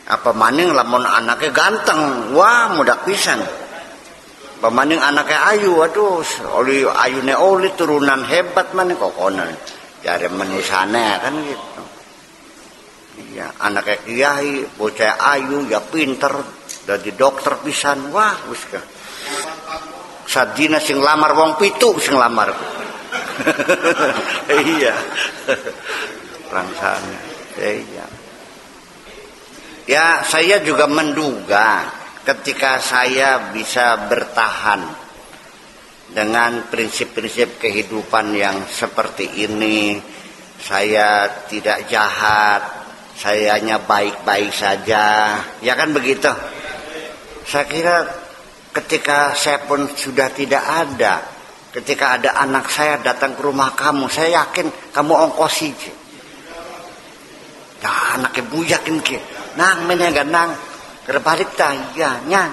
Apa maning lamun anaknya ganteng, wah mudah pisan. Pemaning anaknya ayu, aduh, oli ayune oli turunan hebat maning kokonan. Jare menusane kan gitu. Iya, anaknya kiai, bocah ayu, ya pinter, jadi dokter pisan, wah wis ka. Sadina sing lamar wong pitu sing lamar. Iya. Rangsane. Iya. Ya, saya juga menduga ketika saya bisa bertahan dengan prinsip-prinsip kehidupan yang seperti ini, saya tidak jahat, sayanya baik-baik saja, ya kan begitu. Saya kira ketika saya pun sudah tidak ada, ketika ada anak saya datang ke rumah kamu, saya yakin kamu ongkosi. Nah, anaknya buyakin ke, nang menega nang, Terbalik dah, ya, nya.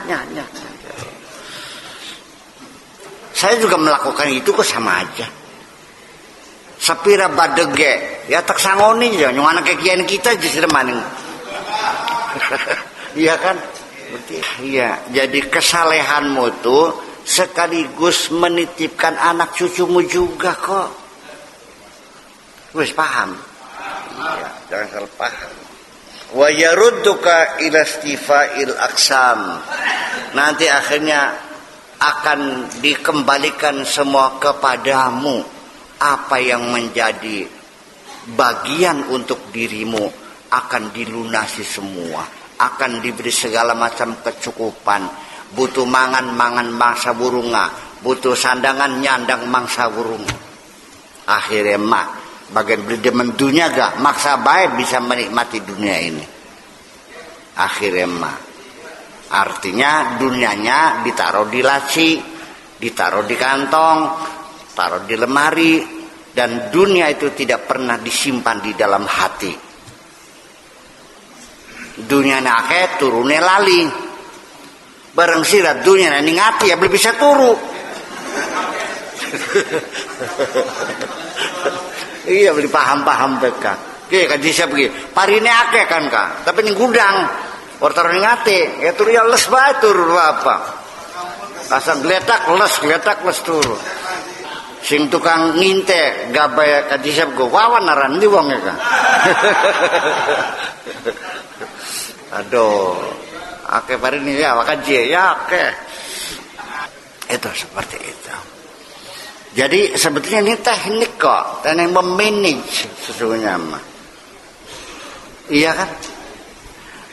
Saya juga melakukan itu kok sama aja. Sapira badege, ya tak sangoni aja, yang anak kekian kita justru maning. Iya kan? Iya, jadi kesalehanmu tuh sekaligus menitipkan anak cucumu juga kok. Wes paham? Iya, jangan salah paham. Wa yarudduka ila istifa'il aqsam. Nanti akhirnya akan dikembalikan semua kepadamu apa yang menjadi bagian untuk dirimu akan dilunasi semua, akan diberi segala macam kecukupan. Butuh mangan mangsa burunga, butuh sandangan nyandang mangsa burunga. Akhirnya mah bagian beli demen dunia gak maksa baik bisa menikmati dunia ini. Akhirnya mah artinya dunianya ditaruh di laci, ditaruh di kantong, taruh di lemari, dan dunia itu tidak pernah disimpan di dalam hati. Dunia nake turune lali, bareng sirat dunia ning hati ya belum bisa turu. Iya beli paham beka. Oke kan bisa pergi. Parine akeh kan kak, tapi ning gudang. Ortar ning ate, ya turu ya les bae turu apa. Asal gletak les turu. Sing tukang nginte gabaya kadisap go wawan naran di wong kan. Aduh. Akeh parine ya wakaje ya akeh. Itu seperti itu. Jadi sebetulnya ini teknik kok, teknik memanage sesungguhnya mah. Iya kan?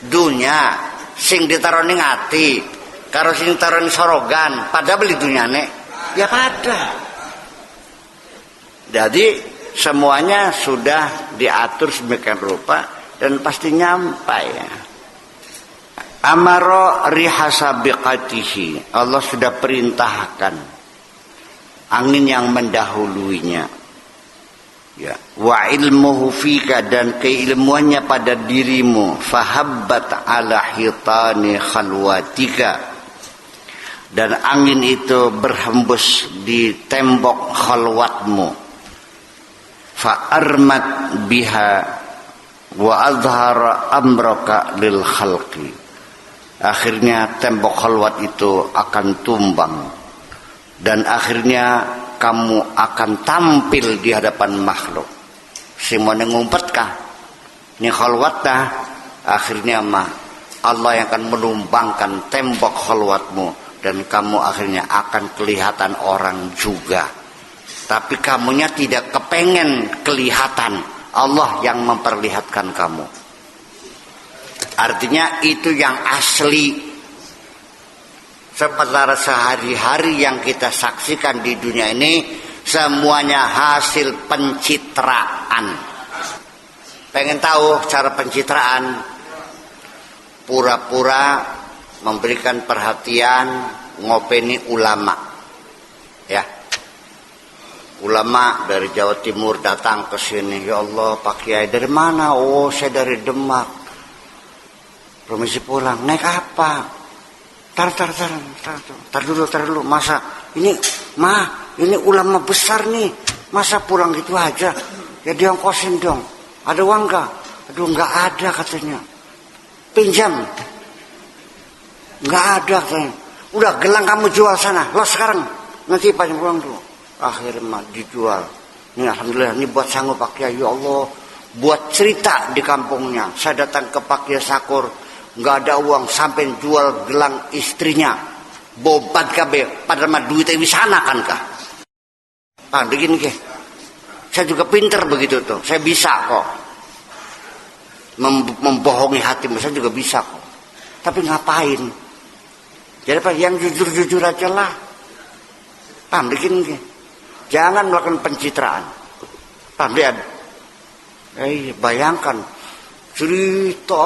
Dunia sing ditaruh ning ati karo sing ditaruh ning sorogan, pada beli dunyane ya pada. Jadi semuanya sudah diatur sedemikian rupa dan pasti nyampai ya. Amaro rihasabiqatihi, Allah sudah perintahkan angin yang mendahuluinya. Ya, wa ilmuhu fika, dan keilmuannya pada dirimu, fahabbat ala hitani khalwatika, dan angin itu berhembus di tembok khalwatmu, fa armat biha wa azhara amraka lil khalqi, akhirnya tembok khalwat itu akan tumbang dan akhirnya kamu akan tampil di hadapan makhluk. Simone ngumpet kah? Ini khalwat dah. Akhirnya mah Allah yang akan menumbangkan tembok khalwatmu dan kamu akhirnya akan kelihatan orang juga. Tapi kamunya tidak kepengen kelihatan. Allah yang memperlihatkan kamu. Artinya itu yang asli. Sementara sehari-hari yang kita saksikan di dunia ini semuanya hasil pencitraan. Pengen tahu cara pencitraan? Pura-pura memberikan perhatian, ngopeni ulama. Ya. Ulama dari Jawa Timur datang ke sini. Ya Allah, Pak Kiai dari mana? Oh, saya dari Demak. Permisi pulang. Naik apa? Tar dulu. Masa ini ulama besar nih. Masa pulang gitu aja? Ya diongkosin dong. Ada uang enggak? Aduh, enggak ada katanya. Pinjam. Enggak ada katanya. Udah gelang kamu jual sana. Los sekarang. Nanti panjang pulang dulu. Akhirnya dijual. Ini alhamdulillah ini buat sanggup Pak Kiai. Ya Allah, buat cerita di kampungnya. Saya datang ke Pak Kiai Sakur. Nggak ada uang sampai jual gelang istrinya, bobat kabe, padahal mah duitnya di sana kan kah? Begini ke, saya juga pinter begitu tuh, saya bisa kok membohongi hatimu, saya juga bisa kok. Tapi ngapain? Jadi Pak, yang jujur aja lah. Begini ke, jangan melakukan pencitraan. Bayangkan. Cerita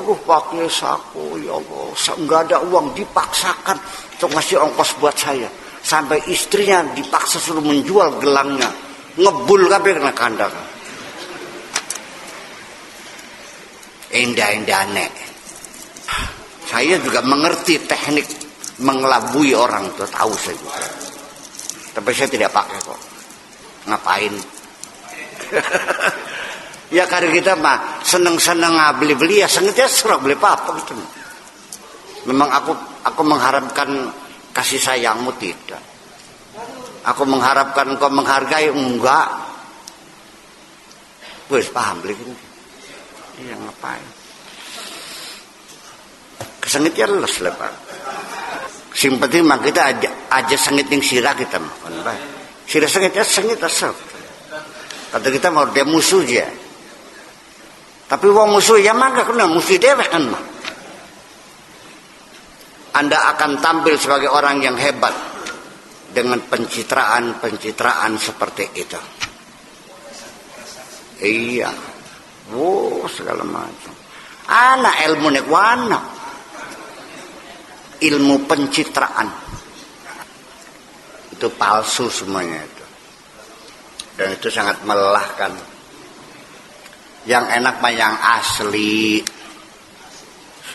lu pakai saku, ya Allah, nggak ada uang, dipaksakan untuk ngasih ongkos buat saya, sampai istrinya dipaksa suruh menjual gelangnya, ngebul kabeh kena kandang. Endah-endah nek. Saya juga mengerti teknik mengelabui orang itu, tahu saya juga. Tapi saya tidak pakai kok. Ngapain? Ya karena kita mah seneng-seneng beli-beli ya sengitnya serah beli apa gitu. Memang aku mengharapkan kasih sayangmu tidak. Aku mengharapkan engkau menghargai enggak. Wes paham beli gini. Iya ngapain? Kesengitnya les lah Pak. Sing penting mah kita aja sengit ning sirah kita mah. Sirah sengitnya sengit asal. Kata kita mau dia musuh aja. Tapi wong musuh ya mangga kena musuh dewek kan mah. Anda akan tampil sebagai orang yang hebat dengan pencitraan seperti itu. Iya. Wow, segala macam. Anak ilmu nek wana. Ilmu pencitraan. Itu palsu semuanya itu. Dan itu sangat melelahkan. Yang enak mah yang asli.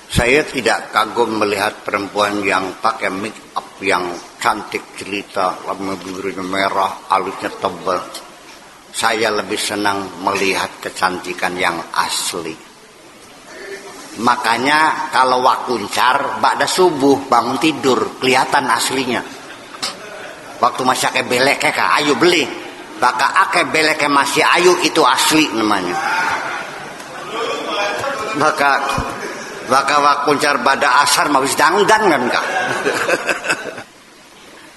Saya tidak kagum melihat perempuan yang pakai make up yang cantik jelita, bibirnya merah, alisnya tebal. Saya lebih senang melihat kecantikan yang asli. Makanya kalau wakuncar, ba'da subuh bangun tidur kelihatan aslinya. Waktu masih ake beleknya kak, ayo beli. Baka ake beleknya masih ayu itu asli namanya. Baka wakuncar bada asar mawis dangdan kan kak.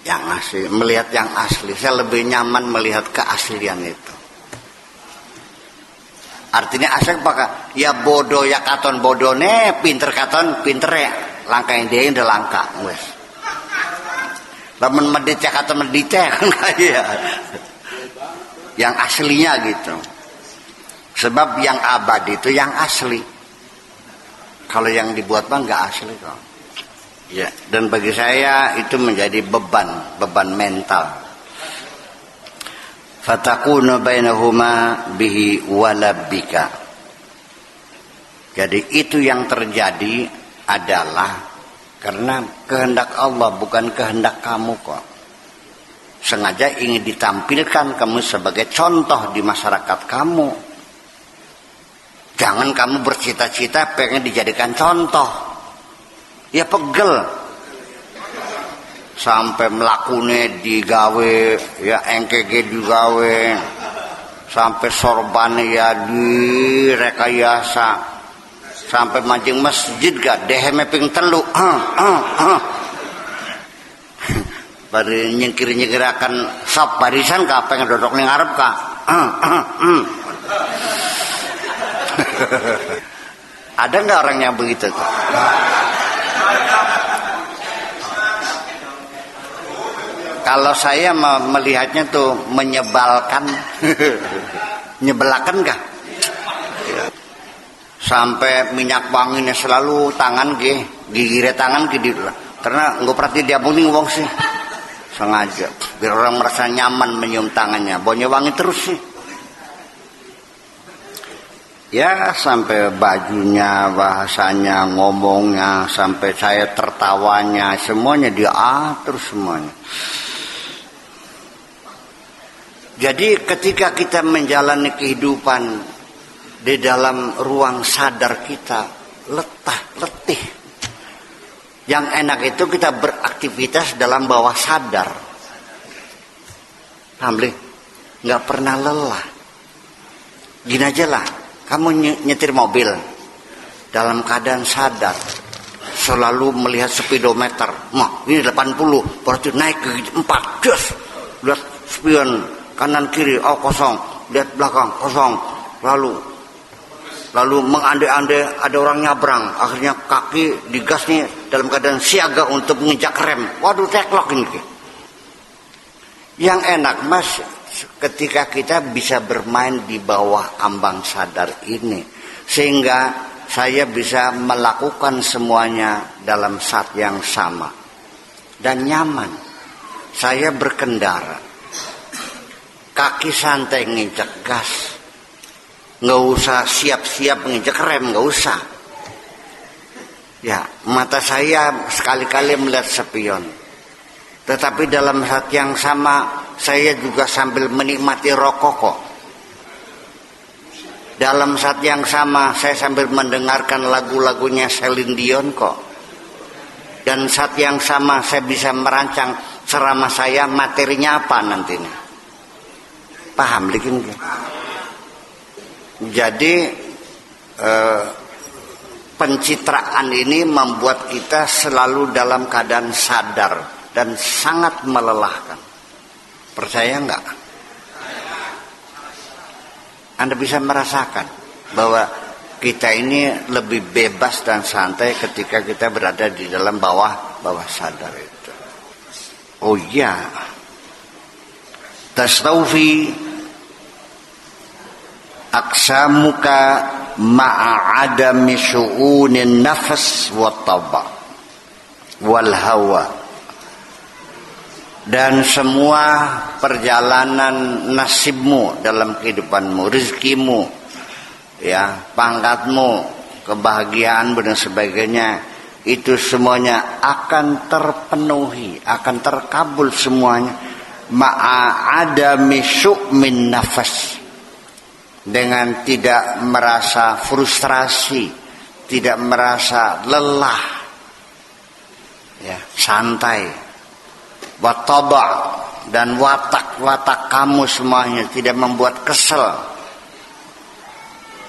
Yang asli, melihat yang asli. Saya lebih nyaman melihat keaslian itu. Artinya asal pakai ya bodoh ya katon bodoh ne, pinter katon pinter ya. Langkah yang dia udah langka, wes. Lamun medit ya katon medit ya kan ya. Yang aslinya gitu. Sebab yang abadi itu yang asli. Kalau yang dibuat mah nggak asli kok. Ya, dan bagi saya itu menjadi beban mental. Fatakunu bainahuma bihi walabbika. Jadi itu yang terjadi adalah karena kehendak Allah, bukan kehendak kamu kok. Sengaja ingin ditampilkan kamu sebagai contoh di masyarakat kamu. Jangan kamu bercita-cita pengen dijadikan contoh. Ya pegel. Sampai melakune digawe, ya engkege digawe. Sampai sorban ya direkayasa. Sampai mancing masjid gak deheme ping telu. Baru nyengkir-nyengkir akan sop barisan kah pengen dodok ning ngarep kah? Ada nggak orang yang begitu tuh? Kalau saya melihatnya tuh menyebalkan, nyebelakan kah? Sampai minyak wanginya selalu tangan gigire tangan karena nggak perhati dia bunyi wong sih, sengaja biar orang merasa nyaman menyium tangannya, baunya wangi terus sih. Ya sampai bajunya, bahasanya, ngomongnya, sampai saya tertawanya, semuanya diatur semuanya. Jadi ketika kita menjalani kehidupan di dalam ruang sadar kita letih. Yang enak itu kita beraktivitas dalam bawah sadar. Alhamdulillah, nggak pernah lelah. Gini aja lah, kamu nyetir mobil dalam keadaan sadar, selalu melihat speedometer. Mah, ini 80, berarti naik ke 4. Just lihat spion kanan kiri, oh kosong, lihat belakang kosong, lalu mengandai-andai ada orang nyabrang, akhirnya kaki digas nih dalam keadaan siaga untuk menginjak rem. Waduh, teklok ini. Yang enak mas, ketika kita bisa bermain di bawah ambang sadar ini, sehingga saya bisa melakukan semuanya dalam saat yang sama dan nyaman. Saya berkendara, kaki santai nginjek gas, nggak usah siap-siap nginjek rem, nggak usah. Ya, mata saya sekali-kali melihat spion. Tetapi dalam saat yang sama saya juga sambil menikmati rokok kok. Dalam saat yang sama saya sambil mendengarkan lagu-lagunya Celine Dion kok. Dan saat yang sama saya bisa merancang ceramah saya materinya apa nantinya. Paham likin? Jadi pencitraan ini membuat kita selalu dalam keadaan sadar dan sangat melelahkan. Percaya enggak? Anda bisa merasakan bahwa kita ini lebih bebas dan santai ketika kita berada di dalam bawah sadar itu. Oh iya. Tastawfi aksamuka ma'a adami syu'unin nafas wa taba wal hawa. Dan semua perjalanan nasibmu dalam kehidupanmu, rezekimu, ya, pangkatmu, kebahagiaanmu dan sebagainya, itu semuanya akan terpenuhi, akan terkabul semuanya ma'adami syu'min nafas, dengan tidak merasa frustrasi, tidak merasa lelah, ya, santai. Wataba, dan watak kamu semuanya tidak membuat kesel.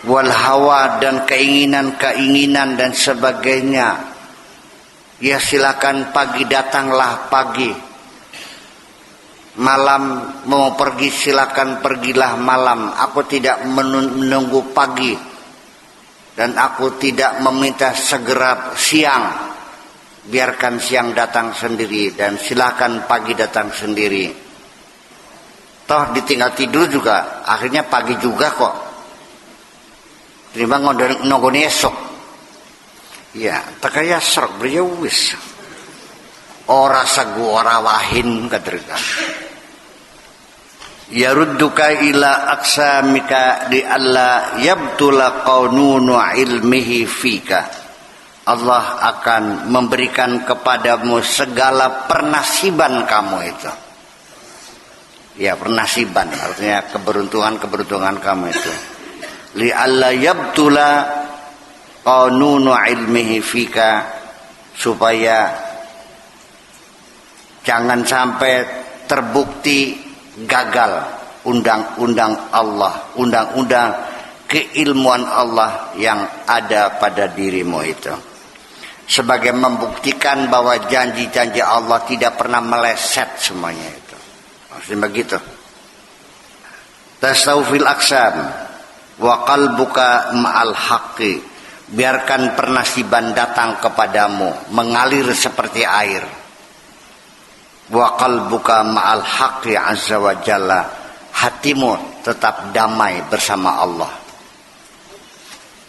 Wal hawa, dan keinginan dan sebagainya. Ya silakan pagi datanglah pagi. Malam mau pergi silakan pergilah malam. Aku tidak menunggu pagi. Dan aku tidak meminta segera siang. Biarkan siang datang sendiri dan silakan pagi datang sendiri. Toh ditinggal tidur juga akhirnya pagi juga kok. Terima nonggone esok. Ya, takaya serok beliau wis. Ora sagu ora wahin kadrega. Yarudduka ila aksamika li alla yabtula qanunu ilmihi fika. Allah akan memberikan kepadamu segala pernasiban kamu itu. Ya, pernasiban artinya keberuntungan kamu itu. Li alla yabtula qanunu ilmihi fika, supaya jangan sampai terbukti gagal undang-undang Allah, undang-undang keilmuan Allah yang ada pada dirimu itu. Sebagai membuktikan bahwa janji-janji Allah tidak pernah meleset semuanya itu. Maksudnya begitu. Tasawufil aksam wa qalbuka ma'al haqqi. Biarkan pernasiban datang kepadamu mengalir seperti air. Wa qalbuka ma'al haqqi azza wa jalla. Hatimu tetap damai bersama Allah.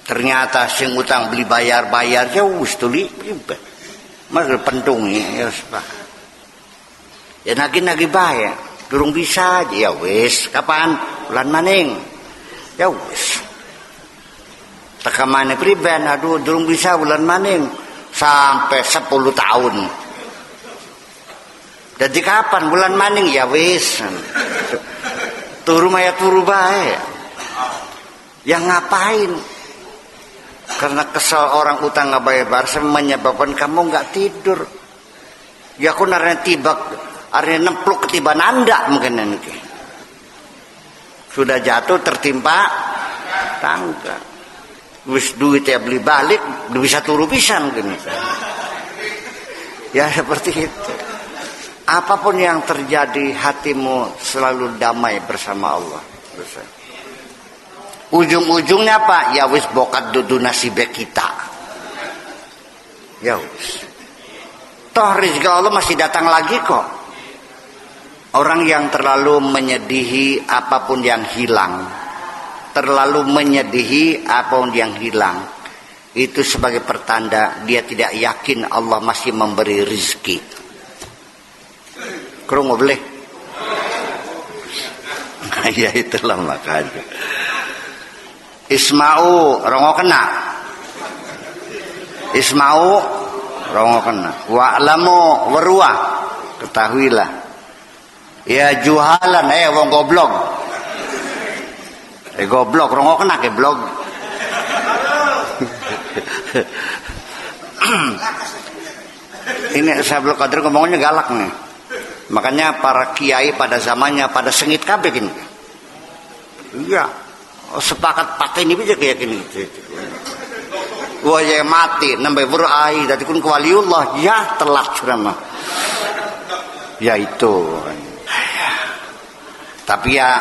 Ternyata sing utang beli bayar ya wis tuli ribet. Mas pentungi ya Pak. Ya nagi bayar, durung bisa aja ya wis. Kapan? Bulan maning. Ya wis. Tekamane priben, aduh durung bisa bulan maning sampai 10 tahun. Jadi kapan bulan maning ya wis. Turu maya turu bae. Ya ngapain? Karena kesel orang utang nggak bayar menyebabkan kamu nggak tidur. Ya aku narenya tibak, arenya nempluk ketiban anda mungkin nanti. Sudah jatuh tertimpa tangga. Wis duit ya beli balik, bisa turu pisan gini. Ya seperti itu. Apapun yang terjadi, hatimu selalu damai bersama Allah. Ujung-ujungnya apa? Ya wis bokat dudu nasibnya kita. Ya wis. Toh rezeki Allah masih datang lagi kok. Orang yang terlalu menyedihi apapun yang hilang, terlalu menyedihi apapun yang hilang, itu sebagai pertanda dia tidak yakin Allah masih memberi rezeki. Krungu boleh? Ya itulah makanya. Isma'u rongo kena. Isma'u rongokenna. Wa'lamu weruwa ketahuilah. Ya juhalan wong goblok. Goblok rongokenna ke blog. Ini Syaikhul Qadir ngomongnya galak nih. Makanya para kiai pada zamannya pada sengit kabeh gini. Iya, sepakat pakai ini bisa kayak gini. Wah ya mati, nambah berai, tadi kun waliullah, ya telat sudah. Ya itu. Tapi ya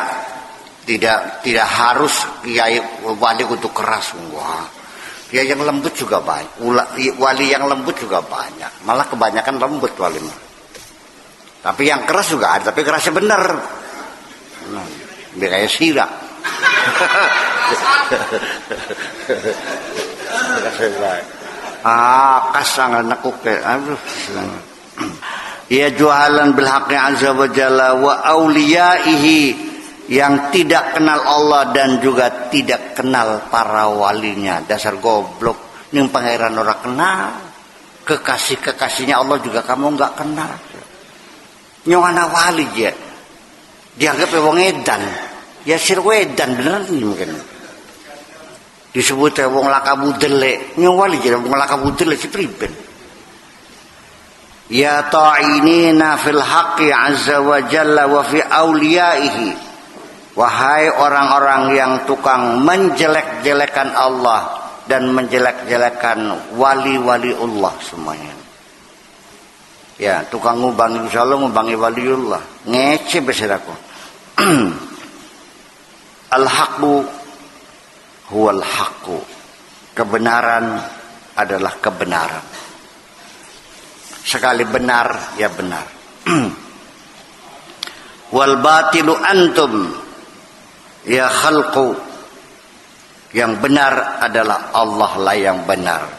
tidak harus kiai wali untuk keras. Wah, kiai yang lembut juga banyak. Wali yang lembut juga banyak. Malah kebanyakan lembut wali mah. Tapi yang keras juga ada, tapi kerasnya bener. Nah, biar kayak sirah. Kasangan nekuk ke. Aduh. Ya juhalan bil haqqi azza wa jalla wa auliyaihi, yang tidak kenal Allah dan juga tidak kenal para walinya. Dasar goblok. Ning pangeran ora kenal. Kekasih-kekasihnya Allah juga kamu enggak kenal. Nyongana wali ya dianggap wong edan, ya sir wedan beneran nih mungkin disebut wong lakabudele. Nyong wali jadi wong lakabudele si priben. Ya ta'inina fil haqqi azza wa jalla wa fi auliyaihi, wahai orang-orang yang tukang menjelek-jelekan Allah dan menjelek-jelekan wali-wali Allah semuanya. Ya, tukang ngubangi insyaallah ngubangi waliullah. Ngece besiraku. Al-haqqu huwal haqqu. Kebenaran adalah kebenaran. Sekali benar ya benar. Wal batilu antum ya khalqu. Yang benar adalah Allah lah yang benar.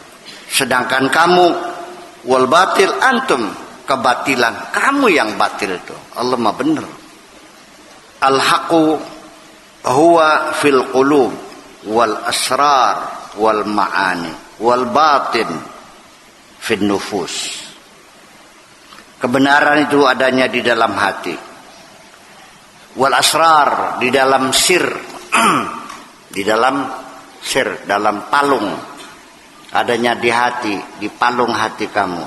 Sedangkan kamu wal batil antum, kebatilan kamu yang batil itu. Allah mah benar. Al-haqqu huwa fil qulub wal asrar wal ma'ani wal batin fin nufus. Kebenaran itu adanya di dalam hati. Wal asrar di dalam sir. Di dalam sir, dalam palung. Adanya di hati, di palung hati kamu.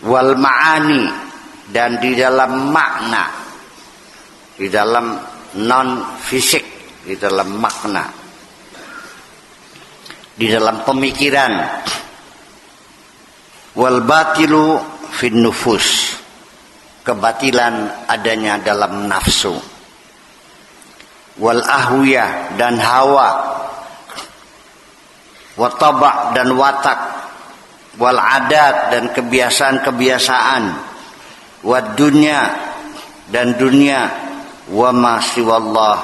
Wal ma'ani, dan di dalam makna, di dalam non fisik, di dalam makna, di dalam pemikiran. Wal batilu fin nufus, kebatilan adanya dalam nafsu. Wal ahwiyah, dan hawa. Wa taba', dan watak. Wal adat, dan kebiasaan-kebiasaan. Wad dunya, dan dunia. Wa ma siwallah,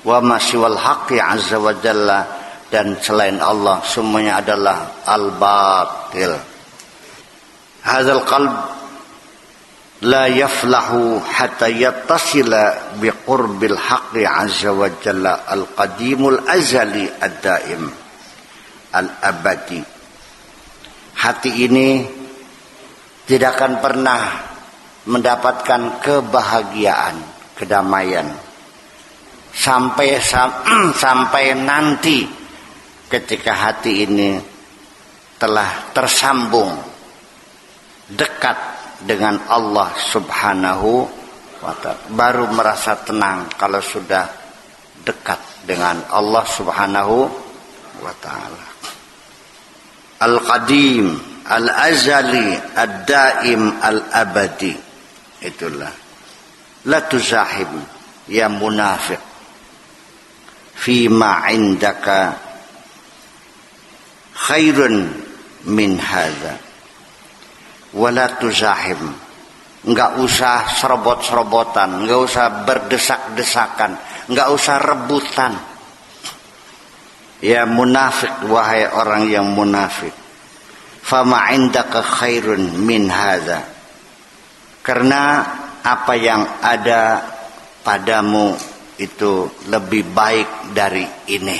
wa ma siwal haqqi azza wa jalla, dan selain Allah semuanya adalah al-batil. Hadzal qalb la yaflahu hatta yattasila biqurbil haqqi azza wa jalla al-qadimul azali ad-daim al-abadi. Hati ini tidak akan pernah mendapatkan kebahagiaan, kedamaian sampai nanti ketika hati ini telah tersambung dekat dengan Allah Subhanahu wa ta'ala. Baru merasa tenang kalau sudah dekat dengan Allah Subhanahu wa ta'ala. Al-Qadim, Al-Azali, Ad-Daim, Al-Abadi. Itulah. La tuzahim ya munafiq fima indaka khairun min hadza. Wala tuzahim. Enggak usah serobot-serobotan, enggak usah berdesak-desakan, enggak usah rebutan. Ya munafik, wahai orang yang munafik. Fama indaka khairun min hadza. Karena apa yang ada padamu itu lebih baik dari ini.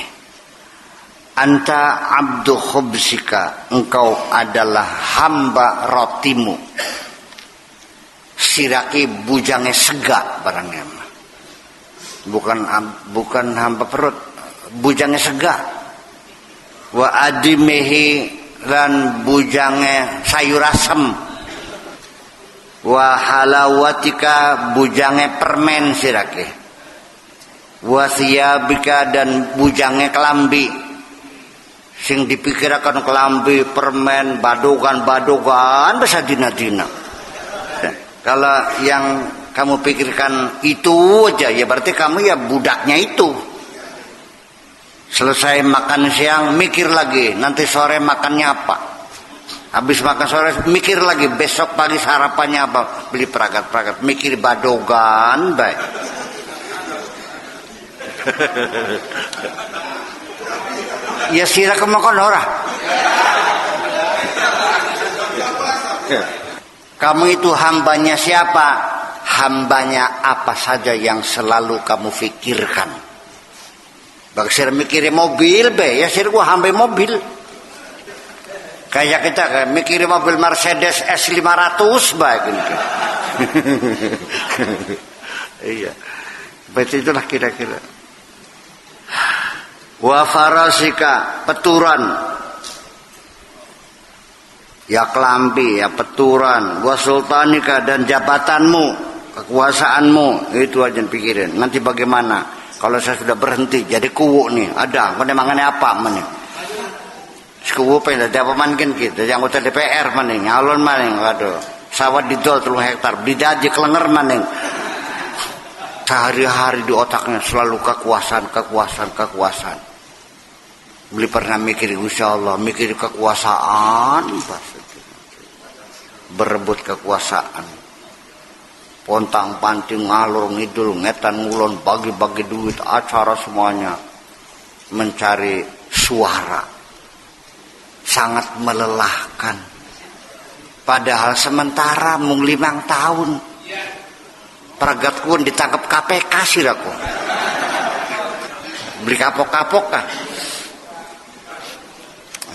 anta abdu khubsika, engkau adalah hamba rotimu. Siraki bujangnya sega barangnya, bukan hamba perut, bujangnya sega. Wa adimehi, lan bujangnya sayur asem. Wa halawatika, bujangnya permen siraki. Wa thiyabika, dan bujangnya kelambi. Sing dipikirkan kelambi, permen, badogan bisa dina-dina. Kalau yang kamu pikirkan itu aja, ya berarti kamu ya budaknya itu. Selesai makan siang mikir lagi, nanti sore makannya apa. Habis makan sore mikir lagi, besok pagi sarapannya apa. Beli peragat-peragat, mikir badogan baik. Ya sira kemakan ora. Kamu itu hambanya siapa? Hambanya apa saja yang selalu kamu pikirkan. Bagi sir mikirin mobil be, ya sir gua hamba mobil. Kayak kita kan mikirin mobil Mercedes S500 baik gitu. Iya. Betul itulah kira-kira. Wa farasika, peturan. Ya kelambi, ya peturan. Wa sultanika, dan jabatanmu, kekuasaanmu. Itu aja pikirin. Nanti bagaimana kalau saya sudah berhenti jadi kuwu nih, ada menemangannya apa maning. Kuwu pengen ada apa maning kita, yang anggota DPR maning, alon maning, waduh. Sawah didol 3 hektar, didaji kelenger maning. Sehari-hari di otaknya selalu kekuasaan. Beli pernah mikir, insya Allah mikir kekuasaan, berebut kekuasaan, pontang panting ngalur ngidul, ngetan ngulon, bagi-bagi duit, acara semuanya, mencari suara, sangat melelahkan. Padahal sementara mung 5 tahun, peragat kun ditangkap KPK sih aku, beli kapok-kapok kah?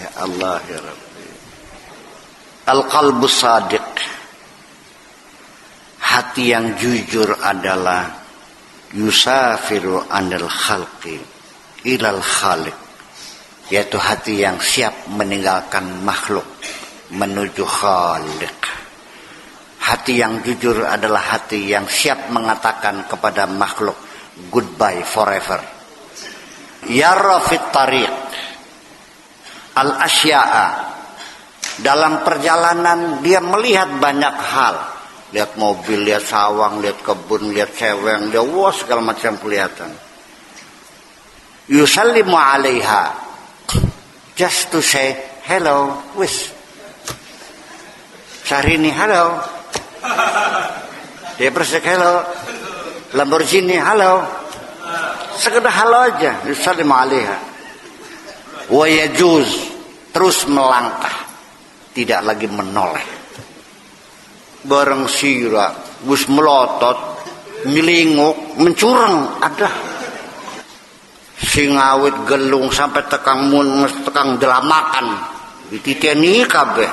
Ya Allah ya Rabbi. Al-qalbu sadiq, hati yang jujur adalah yusafiru anil khalqi ilal khaliq, yaitu hati yang siap meninggalkan makhluk menuju khaliq. Hati yang jujur adalah hati yang siap mengatakan kepada makhluk goodbye forever. Yara fit tariq al-asya'a, dalam perjalanan dia melihat banyak hal, lihat mobil, lihat sawang, lihat kebun, lihat ceweng, dia segala macam kelihatan. Yusallimu alaiha, just to say hello, wis. Syahrini hello, dia bersek hello, Lamborghini halo, sekedar halo aja, yusallimu alaiha. Wa yajuz, terus melangkah, tidak lagi menoleh. Bareng sira wis melotot, milinguk, mencurang ada. Sing awit gelung sampai tekang delamakan, dititeni kabeh.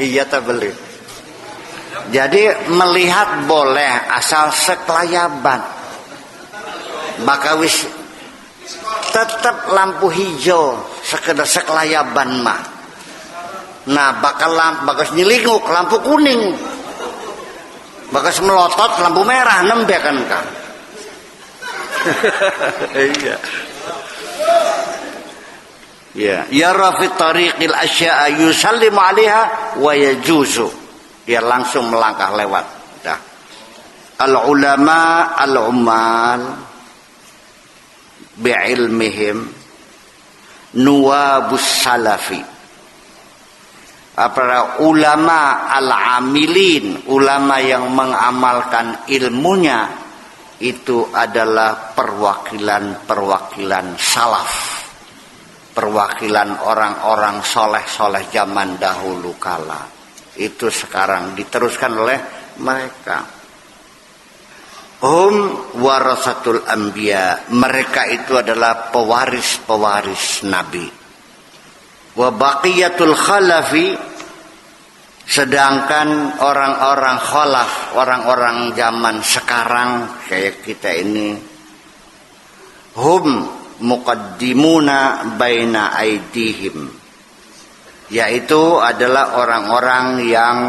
Iya ta beli. Jadi melihat boleh asal sekelayaban. Maka wis tetap lampu hijau sekedar sekelayaban mah. Nah bakal nyelinguk lampu kuning, bakal melotot lampu merah nembe kan kan. Iya. Ya, yara fi tariqil asya'a yusallimu 'alaiha wa yajuzu. Dia langsung melangkah lewat. Dah. Al ulama al ummal bi'ilmihim nuwabus salafi. Para ulama al-amilin, ulama yang mengamalkan ilmunya, itu adalah perwakilan salaf, perwakilan orang-orang soleh-soleh zaman dahulu kala. Itu sekarang diteruskan oleh mereka. hum warasatul anbiya, mereka itu adalah pewaris-pewaris nabi. Wa baqiyatul khalafi, sedangkan orang-orang khalaf, orang-orang zaman sekarang kayak kita ini, hum muqaddimuna baina aidihim, yaitu adalah orang-orang yang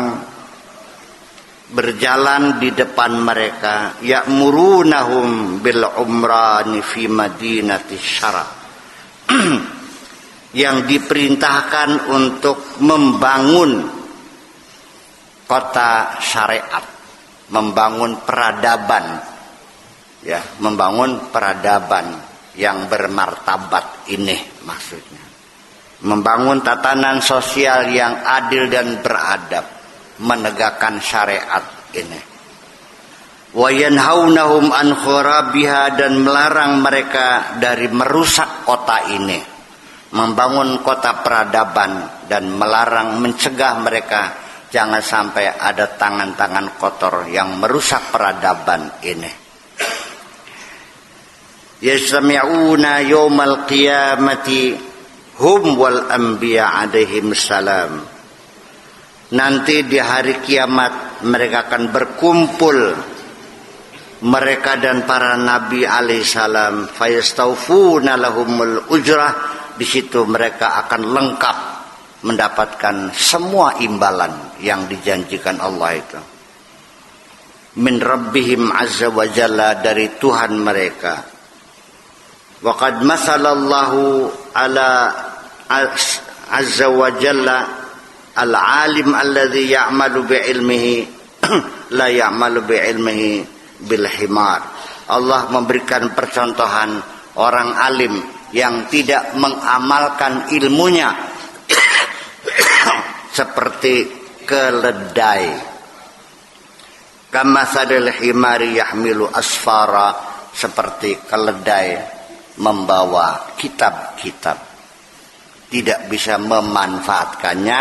berjalan di depan mereka, ya'murunahum bil umrani fi madinati syara, yang diperintahkan untuk membangun kota syariat, membangun peradaban, ya, membangun peradaban yang bermartabat ini maksudnya, membangun tatanan sosial yang adil dan beradab, menegakkan syariat ini. Wa yanhaunahum an kharabiha, dan melarang mereka dari merusak kota ini, membangun kota peradaban, dan melarang, mencegah mereka jangan sampai ada tangan-tangan kotor yang merusak peradaban ini. Yastami'una yawmal qiyamati hum wal anbiya alaihim salam. Nanti di hari kiamat mereka akan berkumpul, mereka dan para nabi alaihissalam, fayastawfuna lahumul ujrah, di situ mereka akan lengkap mendapatkan semua imbalan yang dijanjikan Allah itu. Min rabbihim azza wa jalla, dari Tuhan mereka. Wa qad masalallahu ala azza wa jalla al-alim alladhi ya'malu bi'ilmihi la ya'malu bi'ilmihi bil himar. Allah memberikan percontohan orang alim yang tidak mengamalkan ilmunya seperti keledai. Kama sadil himari yahmilu asfara, seperti keledai membawa kitab-kitab, tidak bisa memanfaatkannya,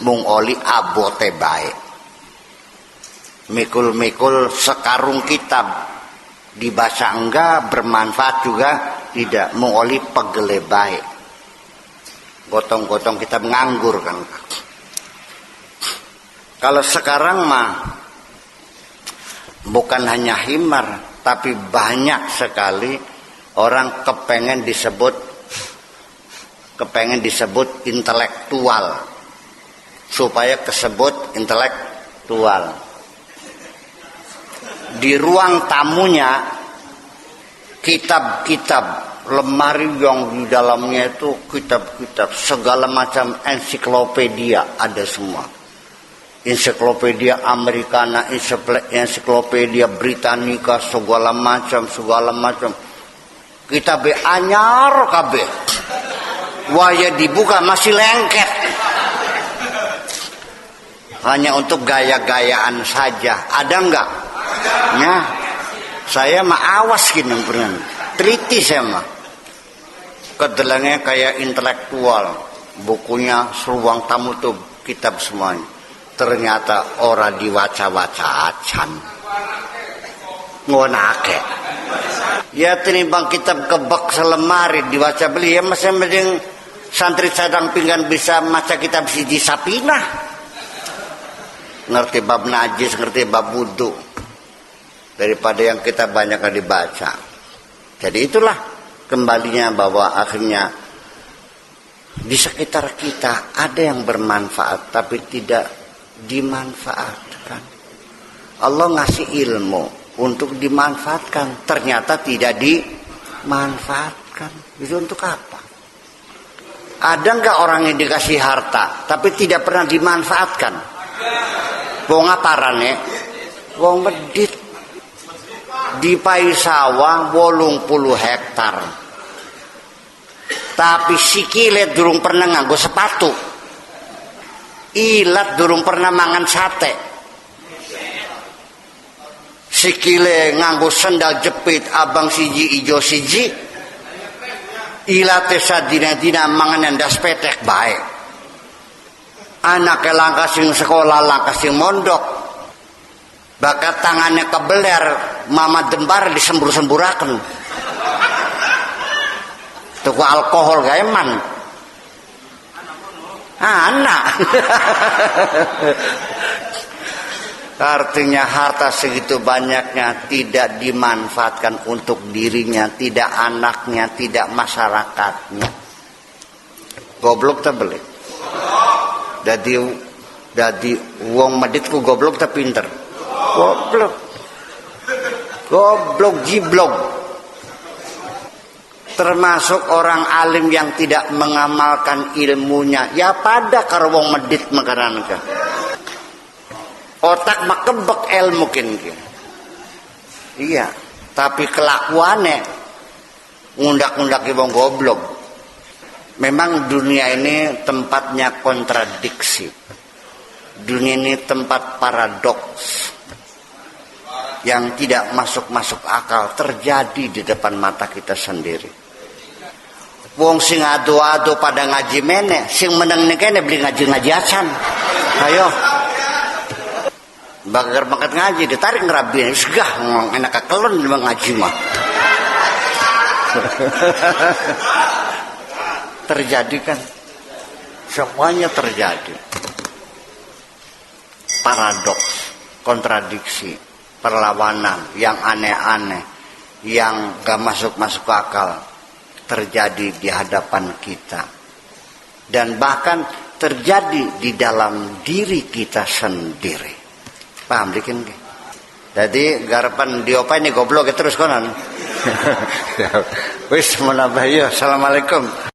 mungoli abote baik. Mikul-mikul sekarung kitab, dibaca enggak, bermanfaat juga tidak, mungoli pegele baik. Gotong-gotong kitab nganggur kan. Kalau sekarang mah bukan hanya himar, tapi banyak sekali orang kepengen disebut intelektual, supaya kesebut intelektual. Di ruang tamunya kitab-kitab, lemari yang di dalamnya itu kitab-kitab, segala macam ensiklopedia ada semua. Ensiklopedia Americana, ensiklopedia Britannica, segala macam. Kitab anyar kabeh. Waya dibuka masih lengket. Hanya untuk gaya-gayaan saja. Ada enggak? Ya. Saya mah awas gini pernah. Teliti saya mah. Kedelangnya kayak intelektual. Bukunya seruang tamu tuh kitab semuanya. Ternyata ora diwaca-waca acan. Ngonake. Ya tinimbang kitab kebek selemari dibaca beli, ya masih mending santri cadang pinggan bisa maca kitab siji sapinah. Ngerti bab najis, ngerti bab wudu, daripada yang kita banyak dibaca. Jadi itulah kembalinya, bahwa akhirnya di sekitar kita ada yang bermanfaat tapi tidak dimanfaatkan. Allah ngasih ilmu untuk dimanfaatkan, ternyata tidak dimanfaatkan. Itu untuk apa? Ada enggak orang yang dikasih harta tapi tidak pernah dimanfaatkan? Wong aparane? Wong medit di Paisawa 80 hektar, tapi sikile durung pernah nganggo sepatu, ilat durung pernah mangan sate, sikile nganggo sendal jepit abang siji ijo siji, ilate sadina-dina mangan endas petek bae. Anake langkah sing sekolah, langkah sing mondok, bakat tangannya kebeler, mama dembar disembur-semburaken. Tuku alkohol gak eman. Anak. Artinya harta segitu banyaknya tidak dimanfaatkan untuk dirinya, tidak anaknya, tidak masyarakatnya. Goblok tak beli. Jadi wong medit ku goblok tak pinter. Goblok jiblok. Termasuk orang alim yang tidak mengamalkan ilmunya. Ya pada karo wong medit makanan ke. Otak makebek ilmu mungkin. Iya, tapi kelakuannya ngundak-ngundak wong goblok. Memang dunia ini tempatnya kontradiksi. Dunia ini tempat paradoks yang tidak masuk akal terjadi di depan mata kita sendiri. Wong sing ado-ado pada ngaji meneh, sing meneng kene beli ngaji acan. Ayo. Bagar banget ngaji ditarik ngerabi, segah enak kekelon di ngaji mah. Terjadi kan? Semuanya terjadi. Paradoks, kontradiksi, perlawanan yang aneh-aneh, yang gak masuk akal terjadi di hadapan kita. Dan bahkan terjadi di dalam diri kita sendiri. Paham bikin? Jadi garapan diopa ini goblok terus konon. Wis menambah ya. Assalamualaikum.